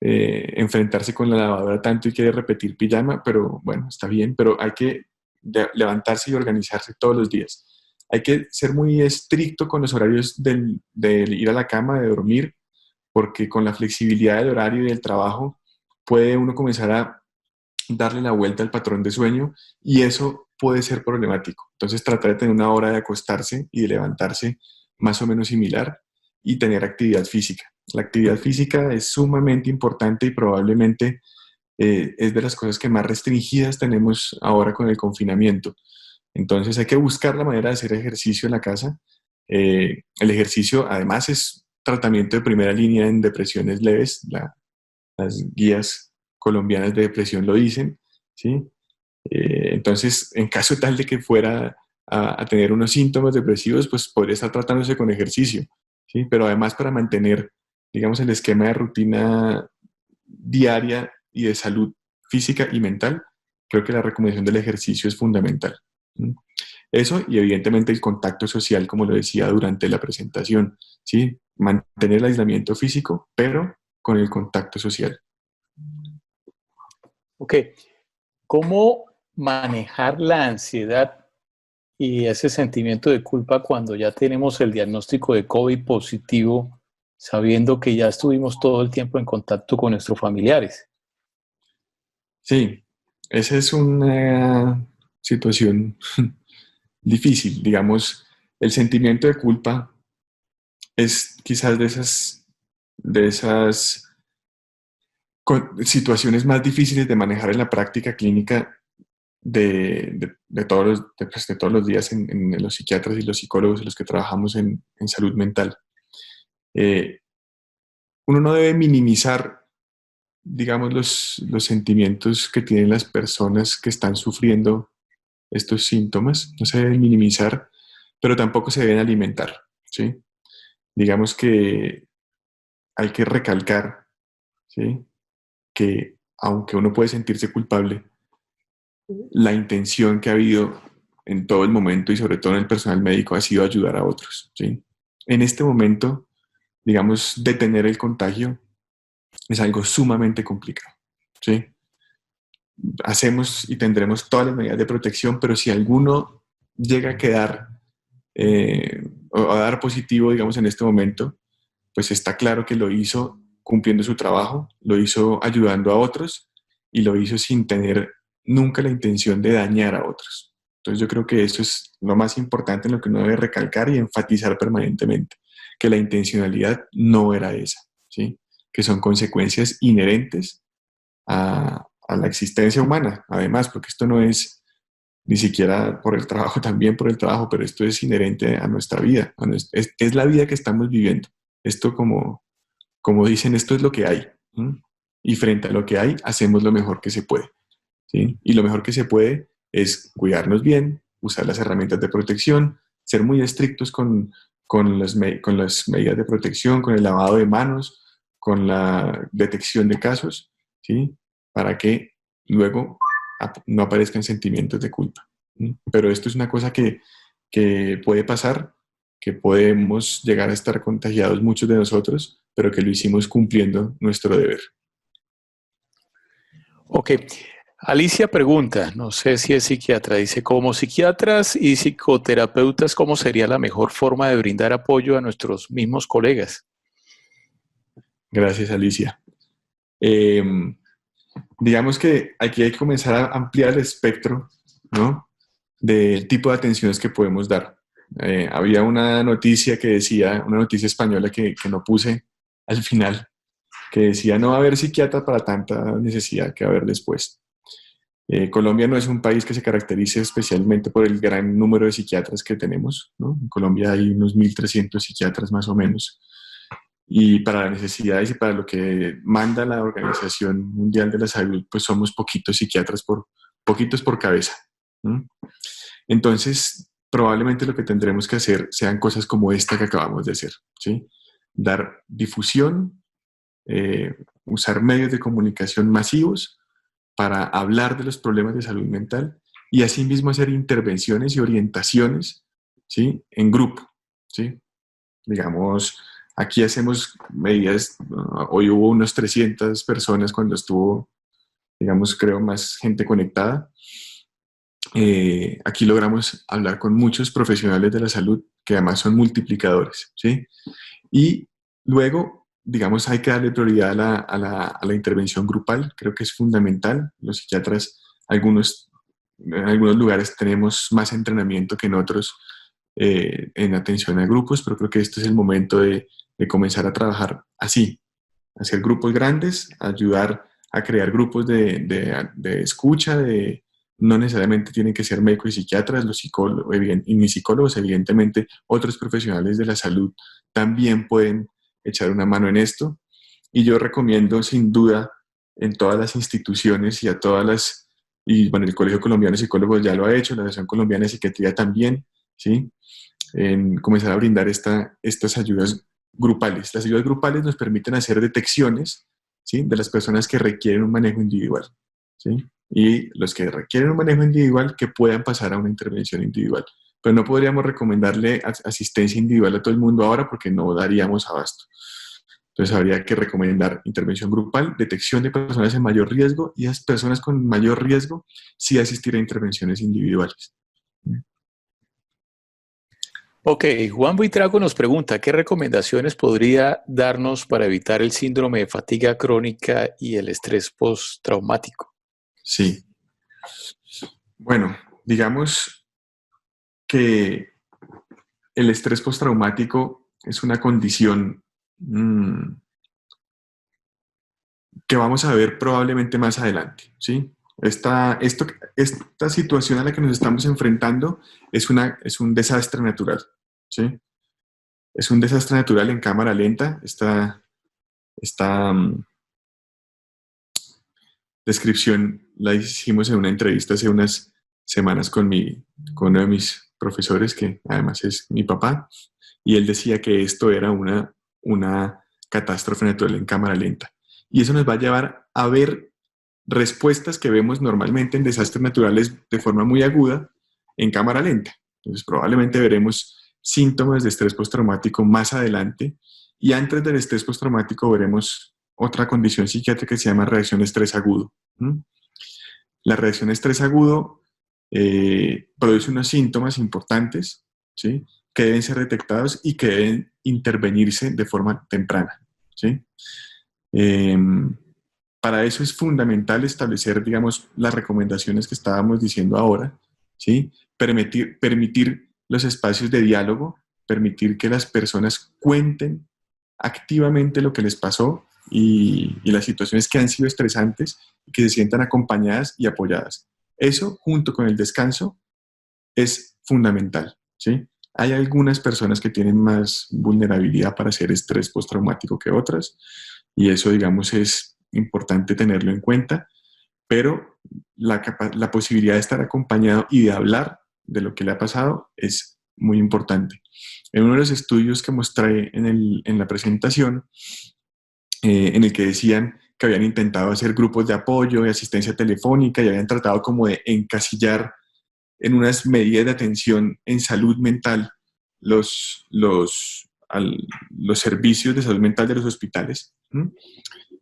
enfrentarse con la lavadora tanto y quiere repetir pijama, pero bueno, está bien, pero hay que levantarse y organizarse todos los días. Hay que ser muy estricto con los horarios del ir a la cama, de dormir, porque con la flexibilidad del horario y del trabajo puede uno comenzar a darle la vuelta al patrón de sueño y eso puede ser problemático. Entonces tratar de tener una hora de acostarse y de levantarse más o menos similar y tener actividad física. La actividad física es sumamente importante y probablemente es de las cosas que más restringidas tenemos ahora con el confinamiento. Entonces hay que buscar la manera de hacer ejercicio en la casa. El ejercicio además es tratamiento de primera línea en depresiones leves. Las guías colombianas de depresión lo dicen, ¿sí? Entonces, en caso tal de que fuera a tener unos síntomas depresivos, pues podría estar tratándose con ejercicio, ¿sí? Pero además para mantener, digamos, el esquema de rutina diaria y de salud física y mental, creo que la recomendación del ejercicio es fundamental. Eso y evidentemente el contacto social, como lo decía durante la presentación, ¿sí? Mantener el aislamiento físico, pero con el contacto social. Ok, ¿cómo manejar la ansiedad y ese sentimiento de culpa cuando ya tenemos el diagnóstico de COVID positivo, sabiendo que ya estuvimos todo el tiempo en contacto con nuestros familiares. Sí, esa es una situación difícil. Digamos, el sentimiento de culpa es quizás de esas situaciones más difíciles de manejar en la práctica clínica de todos los días en los psiquiatras y los psicólogos en los que trabajamos en salud mental. Uno no debe minimizar, digamos, los sentimientos que tienen las personas que están sufriendo estos síntomas, no se deben minimizar, pero tampoco se deben alimentar, ¿sí? Digamos que hay que recalcar, ¿sí?, que aunque uno puede sentirse culpable, la intención que ha habido en todo el momento y sobre todo en el personal médico ha sido ayudar a otros, ¿sí? En este momento, digamos, detener el contagio es algo sumamente complicado, ¿sí? Hacemos y tendremos todas las medidas de protección, pero si alguno llega a quedar o a dar positivo, digamos, en este momento, pues está claro que lo hizo cumpliendo su trabajo, lo hizo ayudando a otros y lo hizo sin tener nunca la intención de dañar a otros. Entonces yo creo que eso es lo más importante en lo que uno debe recalcar y enfatizar permanentemente, que la intencionalidad no era esa, ¿sí?, que son consecuencias inherentes a la existencia humana, además, porque esto no es ni siquiera por el trabajo, también por el trabajo, pero esto es inherente a nuestra vida, es la vida que estamos viviendo. Esto, como dicen, esto es lo que hay, ¿sí? Y frente a lo que hay, hacemos lo mejor que se puede, ¿sí? Y lo mejor que se puede es cuidarnos bien, usar las herramientas de protección, ser muy estrictos con las medidas de protección, con el lavado de manos, con la detección de casos, ¿sí?, para que luego no aparezcan sentimientos de culpa, ¿sí? Pero esto es una cosa que puede pasar, que podemos llegar a estar contagiados muchos de nosotros, pero que lo hicimos cumpliendo nuestro deber. Ok. Alicia pregunta, no sé si es psiquiatra, dice, como psiquiatras y psicoterapeutas, ¿cómo sería la mejor forma de brindar apoyo a nuestros mismos colegas? Gracias, Alicia. Digamos que aquí hay que comenzar a ampliar el espectro, ¿no?, del tipo de atenciones que podemos dar. Había una noticia que decía, una noticia española que no puse al final, que decía no va a haber psiquiatra para tanta necesidad que va a haber después. Colombia no es un país que se caracterice especialmente por el gran número de psiquiatras que tenemos, ¿no? En Colombia hay unos 1.300 psiquiatras más o menos. Y para las necesidades y para lo que manda la Organización Mundial de la Salud, pues somos poquitos psiquiatras, poquitos por cabeza, ¿no? Entonces, probablemente lo que tendremos que hacer sean cosas como esta que acabamos de hacer, ¿sí? Dar difusión, usar medios de comunicación masivos para hablar de los problemas de salud mental y asimismo hacer intervenciones y orientaciones, ¿sí?, en grupo, ¿sí? Digamos, aquí hacemos medidas, hoy hubo unos 300 personas cuando estuvo, digamos, creo, más gente conectada. Aquí logramos hablar con muchos profesionales de la salud que además son multiplicadores, ¿sí? Y luego, digamos, hay que darle prioridad a la intervención grupal, creo que es fundamental. Los psiquiatras, en algunos lugares tenemos más entrenamiento que en otros en atención a grupos, pero creo que este es el momento de comenzar a trabajar así, hacer grupos grandes, ayudar a crear grupos de escucha, no necesariamente tienen que ser médicos y psiquiatras, los psicólogos y ni psicólogos, evidentemente otros profesionales de la salud también pueden echar una mano en esto. Y yo recomiendo sin duda en todas las instituciones y bueno, el Colegio Colombiano de Psicólogos ya lo ha hecho, la Asociación Colombiana de Psiquiatría también, ¿sí?, en comenzar a brindar estas ayudas grupales. Las ayudas grupales nos permiten hacer detecciones, ¿sí?, de las personas que requieren un manejo individual, ¿sí?, y los que requieren un manejo individual que puedan pasar a una intervención individual. Pero no podríamos recomendarle asistencia individual a todo el mundo ahora porque no daríamos abasto. Entonces habría que recomendar intervención grupal, detección de personas en mayor riesgo y las personas con mayor riesgo sí asistir a intervenciones individuales. Ok, Juan Buitrago nos pregunta, ¿qué recomendaciones podría darnos para evitar el síndrome de fatiga crónica y el estrés postraumático? Sí. Bueno, digamos que el estrés postraumático es una condición que vamos a ver probablemente más adelante, ¿sí? Esta situación a la que nos estamos enfrentando es un desastre natural, ¿sí? Es un desastre natural en cámara lenta. Esta descripción la hicimos en una entrevista hace unas semanas con uno de mis profesores, que además es mi papá, y él decía que esto era una catástrofe natural en cámara lenta. Y eso nos va a llevar a ver respuestas que vemos normalmente en desastres naturales de forma muy aguda en cámara lenta. Entonces probablemente veremos síntomas de estrés postraumático más adelante, y antes del estrés postraumático veremos otra condición psiquiátrica que se llama reacción estrés agudo. La reacción estrés agudo produce unos síntomas importantes, ¿sí?, que deben ser detectados y que deben intervenirse de forma temprana, ¿sí? Para eso es fundamental establecer, digamos, las recomendaciones que estábamos diciendo ahora, ¿sí? Permitir los espacios de diálogo, permitir que las personas cuenten activamente lo que les pasó y las situaciones que han sido estresantes, y que se sientan acompañadas y apoyadas. Eso, junto con el descanso, es fundamental, ¿sí? Hay algunas personas que tienen más vulnerabilidad para hacer estrés postraumático que otras, y eso, digamos, es importante tenerlo en cuenta, pero la posibilidad de estar acompañado y de hablar de lo que le ha pasado es muy importante. En uno de los estudios que mostré en la presentación, en el que decían que habían intentado hacer grupos de apoyo y asistencia telefónica y habían tratado como de encasillar en unas medidas de atención en salud mental los, los, los servicios de salud mental de los hospitales, ¿sí?,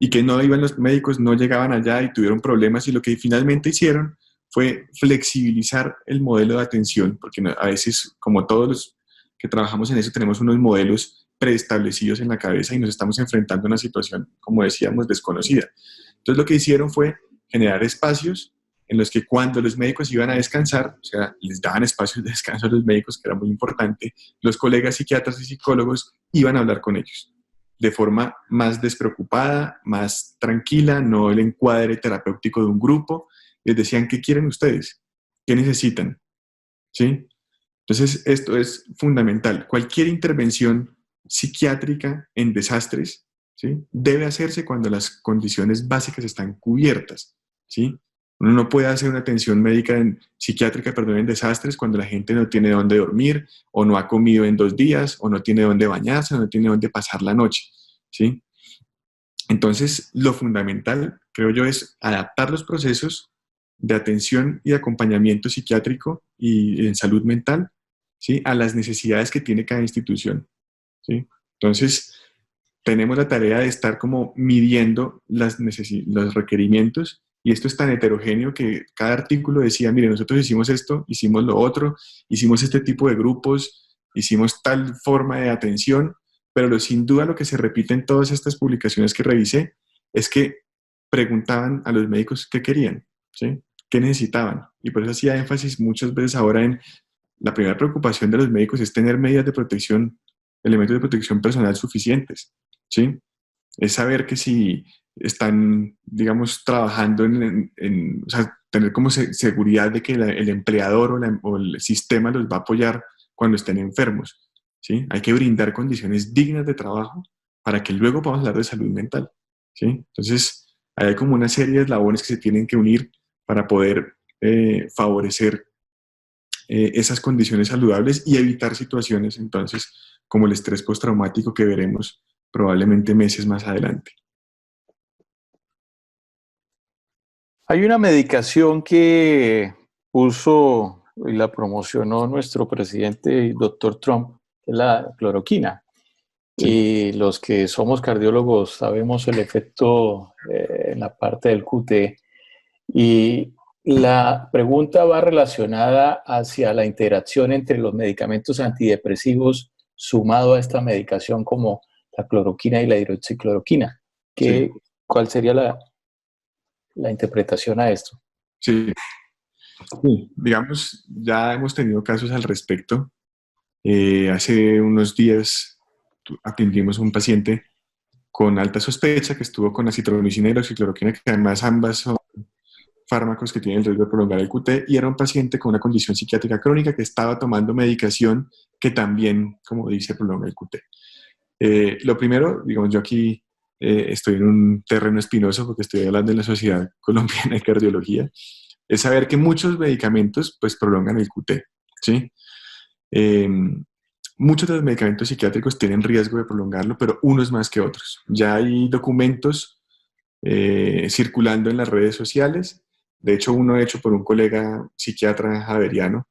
y que no iban los médicos, no llegaban allá y tuvieron problemas, y lo que finalmente hicieron fue flexibilizar el modelo de atención, porque a veces, como todos los que trabajamos en eso, tenemos unos modelos preestablecidos en la cabeza y nos estamos enfrentando a una situación, como decíamos, desconocida. Entonces lo que hicieron fue generar espacios en los que, cuando los médicos iban a descansar, o sea, les daban espacios de descanso a los médicos, que era muy importante, los colegas psiquiatras y psicólogos iban a hablar con ellos de forma más despreocupada, más tranquila, no el encuadre terapéutico de un grupo. Les decían: ¿qué quieren ustedes? ¿Qué necesitan? ¿Sí? Entonces, esto es fundamental. Cualquier intervención psiquiátrica en desastres, ¿sí?, debe hacerse cuando las condiciones básicas están cubiertas, ¿sí? Uno no puede hacer una atención médica psiquiátrica, perdón, en desastres, cuando la gente no tiene dónde dormir, o no ha comido en 2 días, o no tiene dónde bañarse, o no tiene dónde pasar la noche, ¿sí? Entonces, lo fundamental, creo yo, es adaptar los procesos de atención y de acompañamiento psiquiátrico y en salud mental, ¿sí?, a las necesidades que tiene cada institución, ¿sí? Entonces, tenemos la tarea de estar como midiendo los requerimientos, y esto es tan heterogéneo que cada artículo decía: mire, nosotros hicimos esto, hicimos lo otro, hicimos este tipo de grupos, hicimos tal forma de atención, pero sin duda lo que se repite en todas estas publicaciones que revisé es que preguntaban a los médicos qué querían, ¿sí?, qué necesitaban. Y por eso hacía énfasis muchas veces ahora en la primera preocupación de los médicos es tener medidas de protección, elementos de protección personal suficientes, ¿sí? Es saber que si están, digamos, trabajando o sea, tener como seguridad de que el empleador o el sistema los va a apoyar cuando estén enfermos, ¿sí? Hay que brindar condiciones dignas de trabajo para que luego podamos hablar de salud mental, ¿sí? Entonces, hay como una serie de eslabones que se tienen que unir para poder favorecer esas condiciones saludables y evitar situaciones, entonces, como el estrés postraumático, que veremos probablemente meses más adelante. Hay una medicación que puso y la promocionó nuestro presidente, doctor Trump, que es la cloroquina. Sí. Y los que somos cardiólogos sabemos el efecto en la parte del QT. Y La pregunta va relacionada hacia la interacción entre los medicamentos antidepresivos sumado a esta medicación como la cloroquina y la hidroxicloroquina. Sí, ¿Cuál sería la interpretación a esto? sí. Sí, digamos, ya hemos tenido casos al respecto. Hace unos días atendimos a un paciente con alta sospecha que estuvo con acitromicina y hidroxicloroquina, que además ambas son fármacos que tienen el riesgo de prolongar el QT, y era un paciente con una condición psiquiátrica crónica que estaba tomando medicación que también, como dice, prolonga el QT. Lo primero, digamos, yo aquí estoy en un terreno espinoso porque estoy hablando de la Sociedad Colombiana de Cardiología, es saber que muchos medicamentos pues prolongan el QT, ¿sí? Eh, Muchos de los medicamentos psiquiátricos tienen riesgo de prolongarlo, pero unos más que otros. Ya hay documentos circulando en las redes sociales, de hecho uno hecho por un colega psiquiatra javeriano,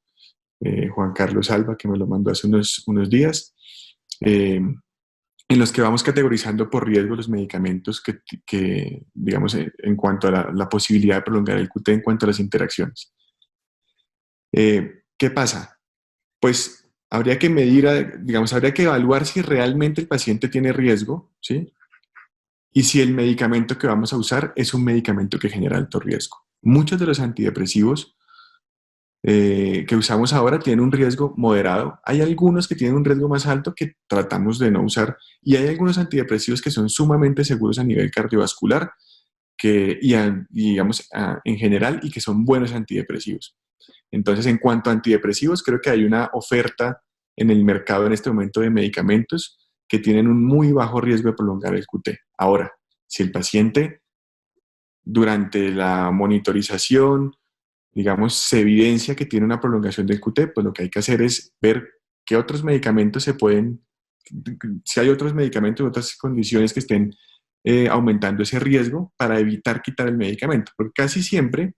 Juan Carlos Alba, que me lo mandó hace unos días, eh, en los que vamos categorizando por riesgo los medicamentos que digamos, en cuanto a la posibilidad de prolongar el QT en cuanto a las interacciones. ¿Qué pasa? Pues habría que medir, digamos, habría que evaluar si realmente el paciente tiene riesgo, ¿sí? Y si el medicamento que vamos a usar es un medicamento que genera alto riesgo. Muchos de los antidepresivos que usamos ahora tienen un riesgo moderado. Hay algunos que tienen un riesgo más alto que tratamos de no usar, y hay algunos antidepresivos que son sumamente seguros a nivel cardiovascular digamos, en general, y que son buenos antidepresivos. Entonces, en cuanto a antidepresivos, creo que hay una oferta en el mercado en este momento de medicamentos que tienen un muy bajo riesgo de prolongar el QT. Ahora, si el paciente durante la monitorización, digamos, se evidencia que tiene una prolongación del QT, pues lo que hay que hacer es ver qué otros medicamentos si hay otros medicamentos, otras condiciones que estén aumentando ese riesgo para evitar quitar el medicamento. Porque casi siempre,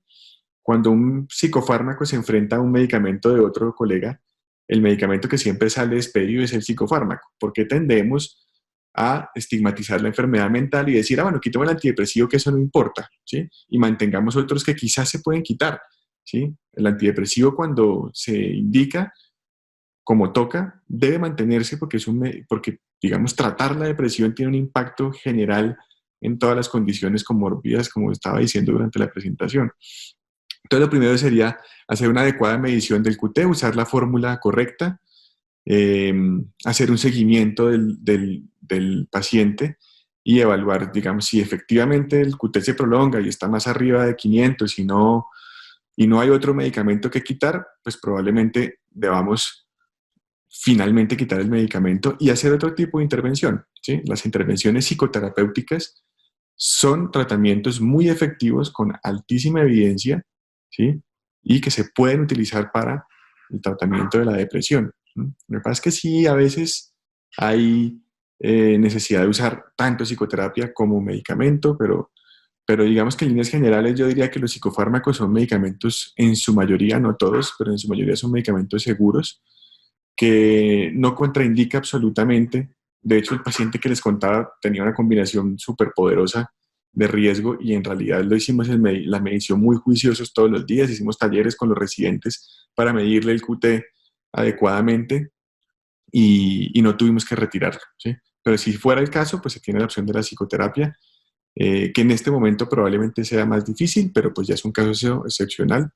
cuando un psicofármaco se enfrenta a un medicamento de otro colega, el medicamento que siempre sale despedido es el psicofármaco, porque tendemos a estigmatizar la enfermedad mental y decir, bueno, quitemos el antidepresivo, que eso no importa, ¿sí? Y mantengamos otros que quizás se pueden quitar, ¿sí? El antidepresivo, cuando se indica como toca, debe mantenerse porque, porque, digamos, tratar la depresión tiene un impacto general en todas las condiciones comórbidas, como estaba diciendo durante la presentación. Entonces, lo primero sería hacer una adecuada medición del QT, usar la fórmula correcta, hacer un seguimiento del paciente y evaluar, digamos, si efectivamente el QT se prolonga y está más arriba de 500 y no hay otro medicamento que quitar, pues probablemente debamos finalmente quitar el medicamento y hacer otro tipo de intervención, ¿sí? Las intervenciones psicoterapéuticas son tratamientos muy efectivos con altísima evidencia, ¿sí? Y que se pueden utilizar para el tratamiento de la depresión. Lo que pasa es que sí, a veces hay necesidad de usar tanto psicoterapia como medicamento, pero digamos que en líneas generales yo diría que los psicofármacos son medicamentos, en su mayoría, no todos, pero en su mayoría son medicamentos seguros, que no contraindica absolutamente. De hecho, el paciente que les contaba tenía una combinación súper poderosa de riesgo, y en realidad lo hicimos la medición muy juiciosos todos los días, hicimos talleres con los residentes para medirle el QT adecuadamente y no tuvimos que retirarlo, ¿sí? Pero si fuera el caso, pues se tiene la opción de la psicoterapia, que en este momento probablemente sea más difícil, pero pues ya es un caso excepcional.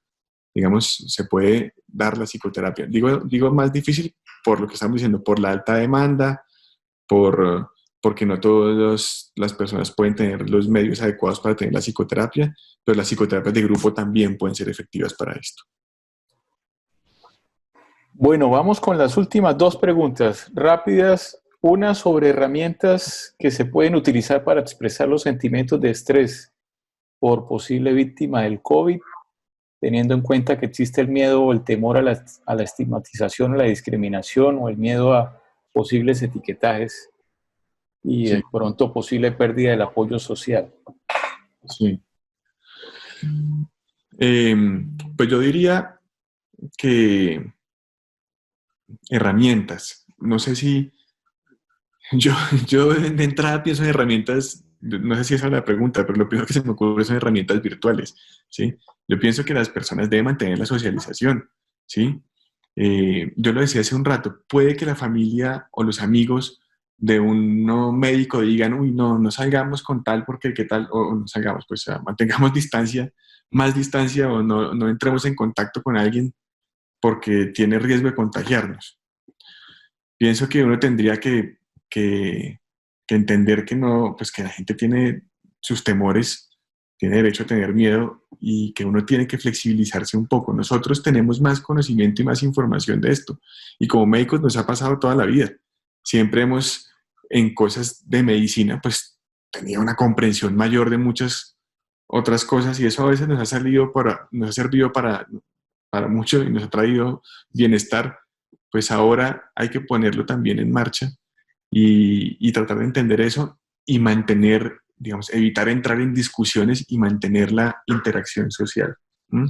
Digamos, se puede dar la psicoterapia. Digo más difícil por lo que estamos diciendo, por la alta demanda, porque no todas las personas pueden tener los medios adecuados para tener la psicoterapia, pero las psicoterapias de grupo también pueden ser efectivas para esto. Bueno, vamos con las últimas dos preguntas rápidas. Una sobre herramientas que se pueden utilizar para expresar los sentimientos de estrés por posible víctima del COVID, teniendo en cuenta que existe el miedo o el temor a la estigmatización o la discriminación, o el miedo a posibles etiquetajes y Sí, de pronto posible pérdida del apoyo social. sí. Pues yo diría que herramientas. No sé si yo de entrada pienso en herramientas no sé si esa es la pregunta, pero lo primero que se me ocurre son herramientas virtuales, ¿sí? Yo pienso que las personas deben mantener la socialización, ¿sí? Yo lo decía hace un rato, puede que la familia o los amigos de un no médico digan, uy, no, no salgamos con tal porque qué tal, o no salgamos, pues mantengamos distancia, más distancia o no, no entremos en contacto con alguien porque tiene riesgo de contagiarnos. Pienso que uno tendría que entender que no, pues que la gente tiene sus temores, tiene derecho a tener miedo y que uno tiene que flexibilizarse un poco. Nosotros tenemos más conocimiento y más información de esto. Y como médicos nos ha pasado toda la vida. Siempre hemos, en cosas de medicina, pues tenía una comprensión mayor de muchas otras cosas y eso a veces nos ha servido para mucho y nos ha traído bienestar. Pues ahora hay que ponerlo también en marcha y tratar de entender eso y mantener, digamos, evitar entrar en discusiones y mantener la interacción social. ¿Mm?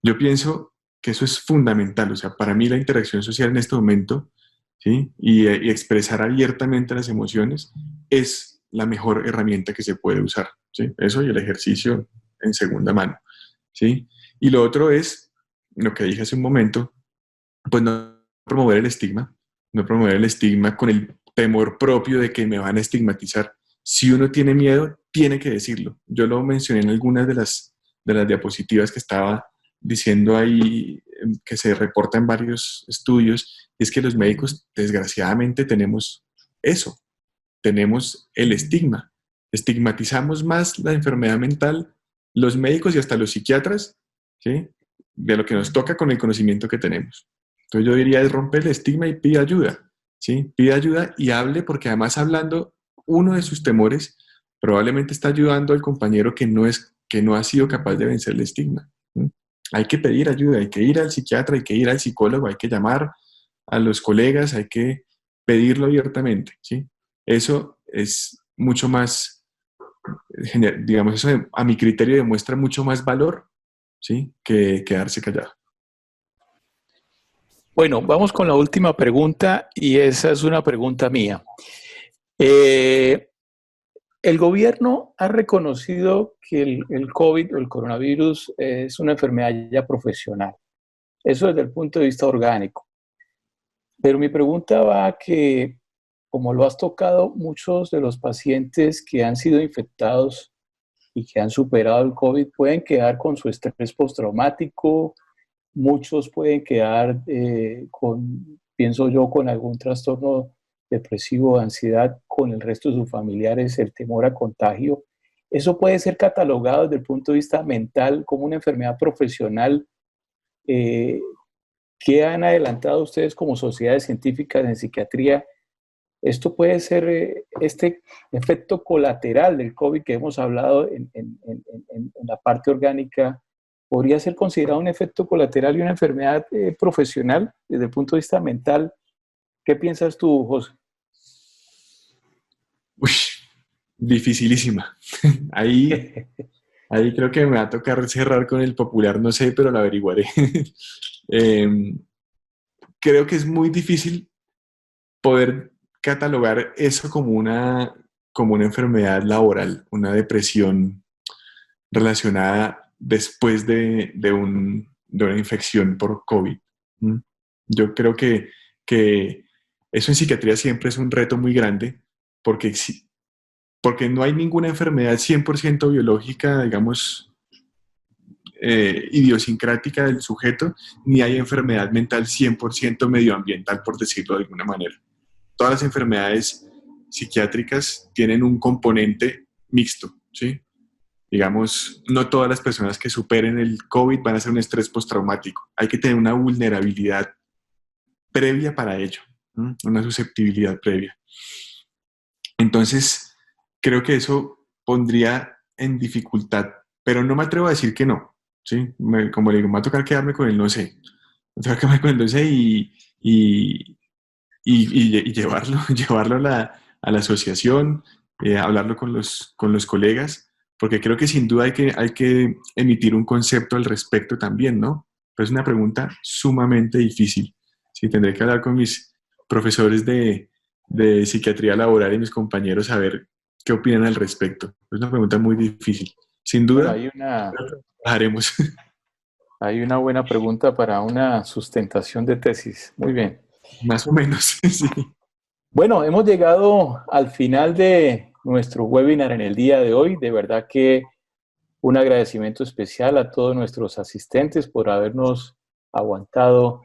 Yo pienso que eso es fundamental, o sea, para mí la interacción social en este momento, ¿sí? Y expresar abiertamente las emociones es la mejor herramienta que se puede usar, ¿sí? Eso y el ejercicio en segunda mano, ¿sí? Y lo otro es, lo que dije hace un momento, pues no promover el estigma, no promover el estigma con el temor propio de que me van a estigmatizar. Si uno tiene miedo, tiene que decirlo. Yo lo mencioné en algunas de las diapositivas que estaba diciendo ahí, que se reporta en varios estudios, y es que los médicos, desgraciadamente, tenemos eso, tenemos el estigma. Estigmatizamos más la enfermedad mental, los médicos y hasta los psiquiatras, ¿sí? De lo que nos toca con el conocimiento que tenemos. Entonces yo diría es romper el estigma y pide ayuda, ¿sí? Pide ayuda y hable porque además hablando uno de sus temores probablemente está ayudando al compañero que no ha sido capaz de vencer el estigma. ¿Sí? Hay que pedir ayuda, hay que ir al psiquiatra, hay que ir al psicólogo, hay que llamar a los colegas, hay que pedirlo abiertamente, ¿sí? Eso es mucho más, digamos, eso a mi criterio demuestra mucho más valor, ¿sí? Que quedarse callado. Bueno, vamos con la última pregunta y esa es una pregunta mía. El gobierno ha reconocido que el COVID o el coronavirus es una enfermedad ya profesional. Eso desde el punto de vista orgánico. Pero mi pregunta va a que, como lo has tocado, muchos de los pacientes que han sido infectados y que han superado el COVID pueden quedar con su estrés postraumático, muchos pueden quedar pienso yo, con algún trastorno depresivo, ansiedad, con el resto de sus familiares, el temor a contagio. Eso puede ser catalogado desde el punto de vista mental como una enfermedad profesional. ¿Qué han adelantado ustedes como sociedades científicas en psiquiatría? Esto puede ser este efecto colateral del COVID que hemos hablado en la parte orgánica. ¿Podría ser considerado un efecto colateral y una enfermedad profesional desde el punto de vista mental? ¿Qué piensas tú, José? Uy, dificilísima. Ahí creo que me va a tocar cerrar con el popular, no sé, pero lo averiguaré. Creo que es muy difícil poder catalogar eso como una enfermedad laboral, una depresión relacionada después de una infección por COVID. Yo creo que eso en psiquiatría siempre es un reto muy grande porque no hay ninguna enfermedad 100% biológica, digamos, idiosincrática del sujeto, ni hay enfermedad mental 100% medioambiental, por decirlo de alguna manera. Todas las enfermedades psiquiátricas tienen un componente mixto, ¿sí? Digamos, no todas las personas que superen el COVID van a hacer un estrés postraumático. Hay que tener una vulnerabilidad previa para ello, ¿no? Una susceptibilidad previa. Entonces, creo que eso pondría en dificultad, pero no me atrevo a decir que no, ¿sí? Como le digo, me va a tocar quedarme con el no sé. Me va a tocar quedarme con el no sé y llevarlo a la asociación, hablarlo con los colegas, porque creo que sin duda hay que emitir un concepto al respecto también, ¿no? Pero es una pregunta sumamente difícil. Sí, tendré que hablar con mis profesores de psiquiatría laboral y mis compañeros a ver ¿Qué opinan al respecto? Es una pregunta muy difícil. Sin duda, haremos. Hay una buena pregunta para una sustentación de tesis. Muy bien. Más o menos, sí. Bueno, hemos llegado al final de nuestro webinar en el día de hoy. De verdad que un agradecimiento especial a todos nuestros asistentes por habernos aguantado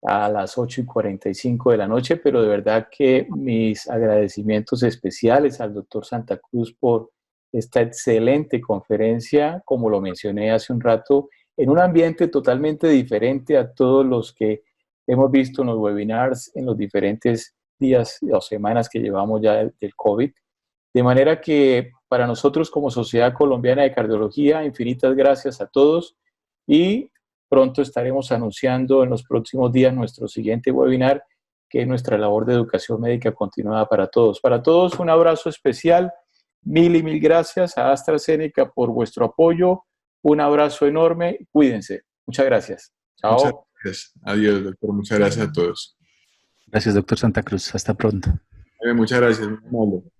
a las 8:45 de la noche, pero de verdad que mis agradecimientos especiales al doctor Santa Cruz por esta excelente conferencia, como lo mencioné hace un rato, en un ambiente totalmente diferente a todos los que hemos visto en los webinars en los diferentes días o semanas que llevamos ya del COVID. De manera que para nosotros como Sociedad Colombiana de Cardiología, infinitas gracias a todos y pronto estaremos anunciando en los próximos días nuestro siguiente webinar, que es nuestra labor de educación médica continuada para todos. Para todos un abrazo especial, mil y mil gracias a AstraZeneca por vuestro apoyo, un abrazo enorme, cuídense. Muchas gracias. Chao. Muchas gracias. Adiós, doctor. Muchas gracias a todos. Gracias, doctor Santa Cruz. Hasta pronto. Muchas gracias. Muy amable.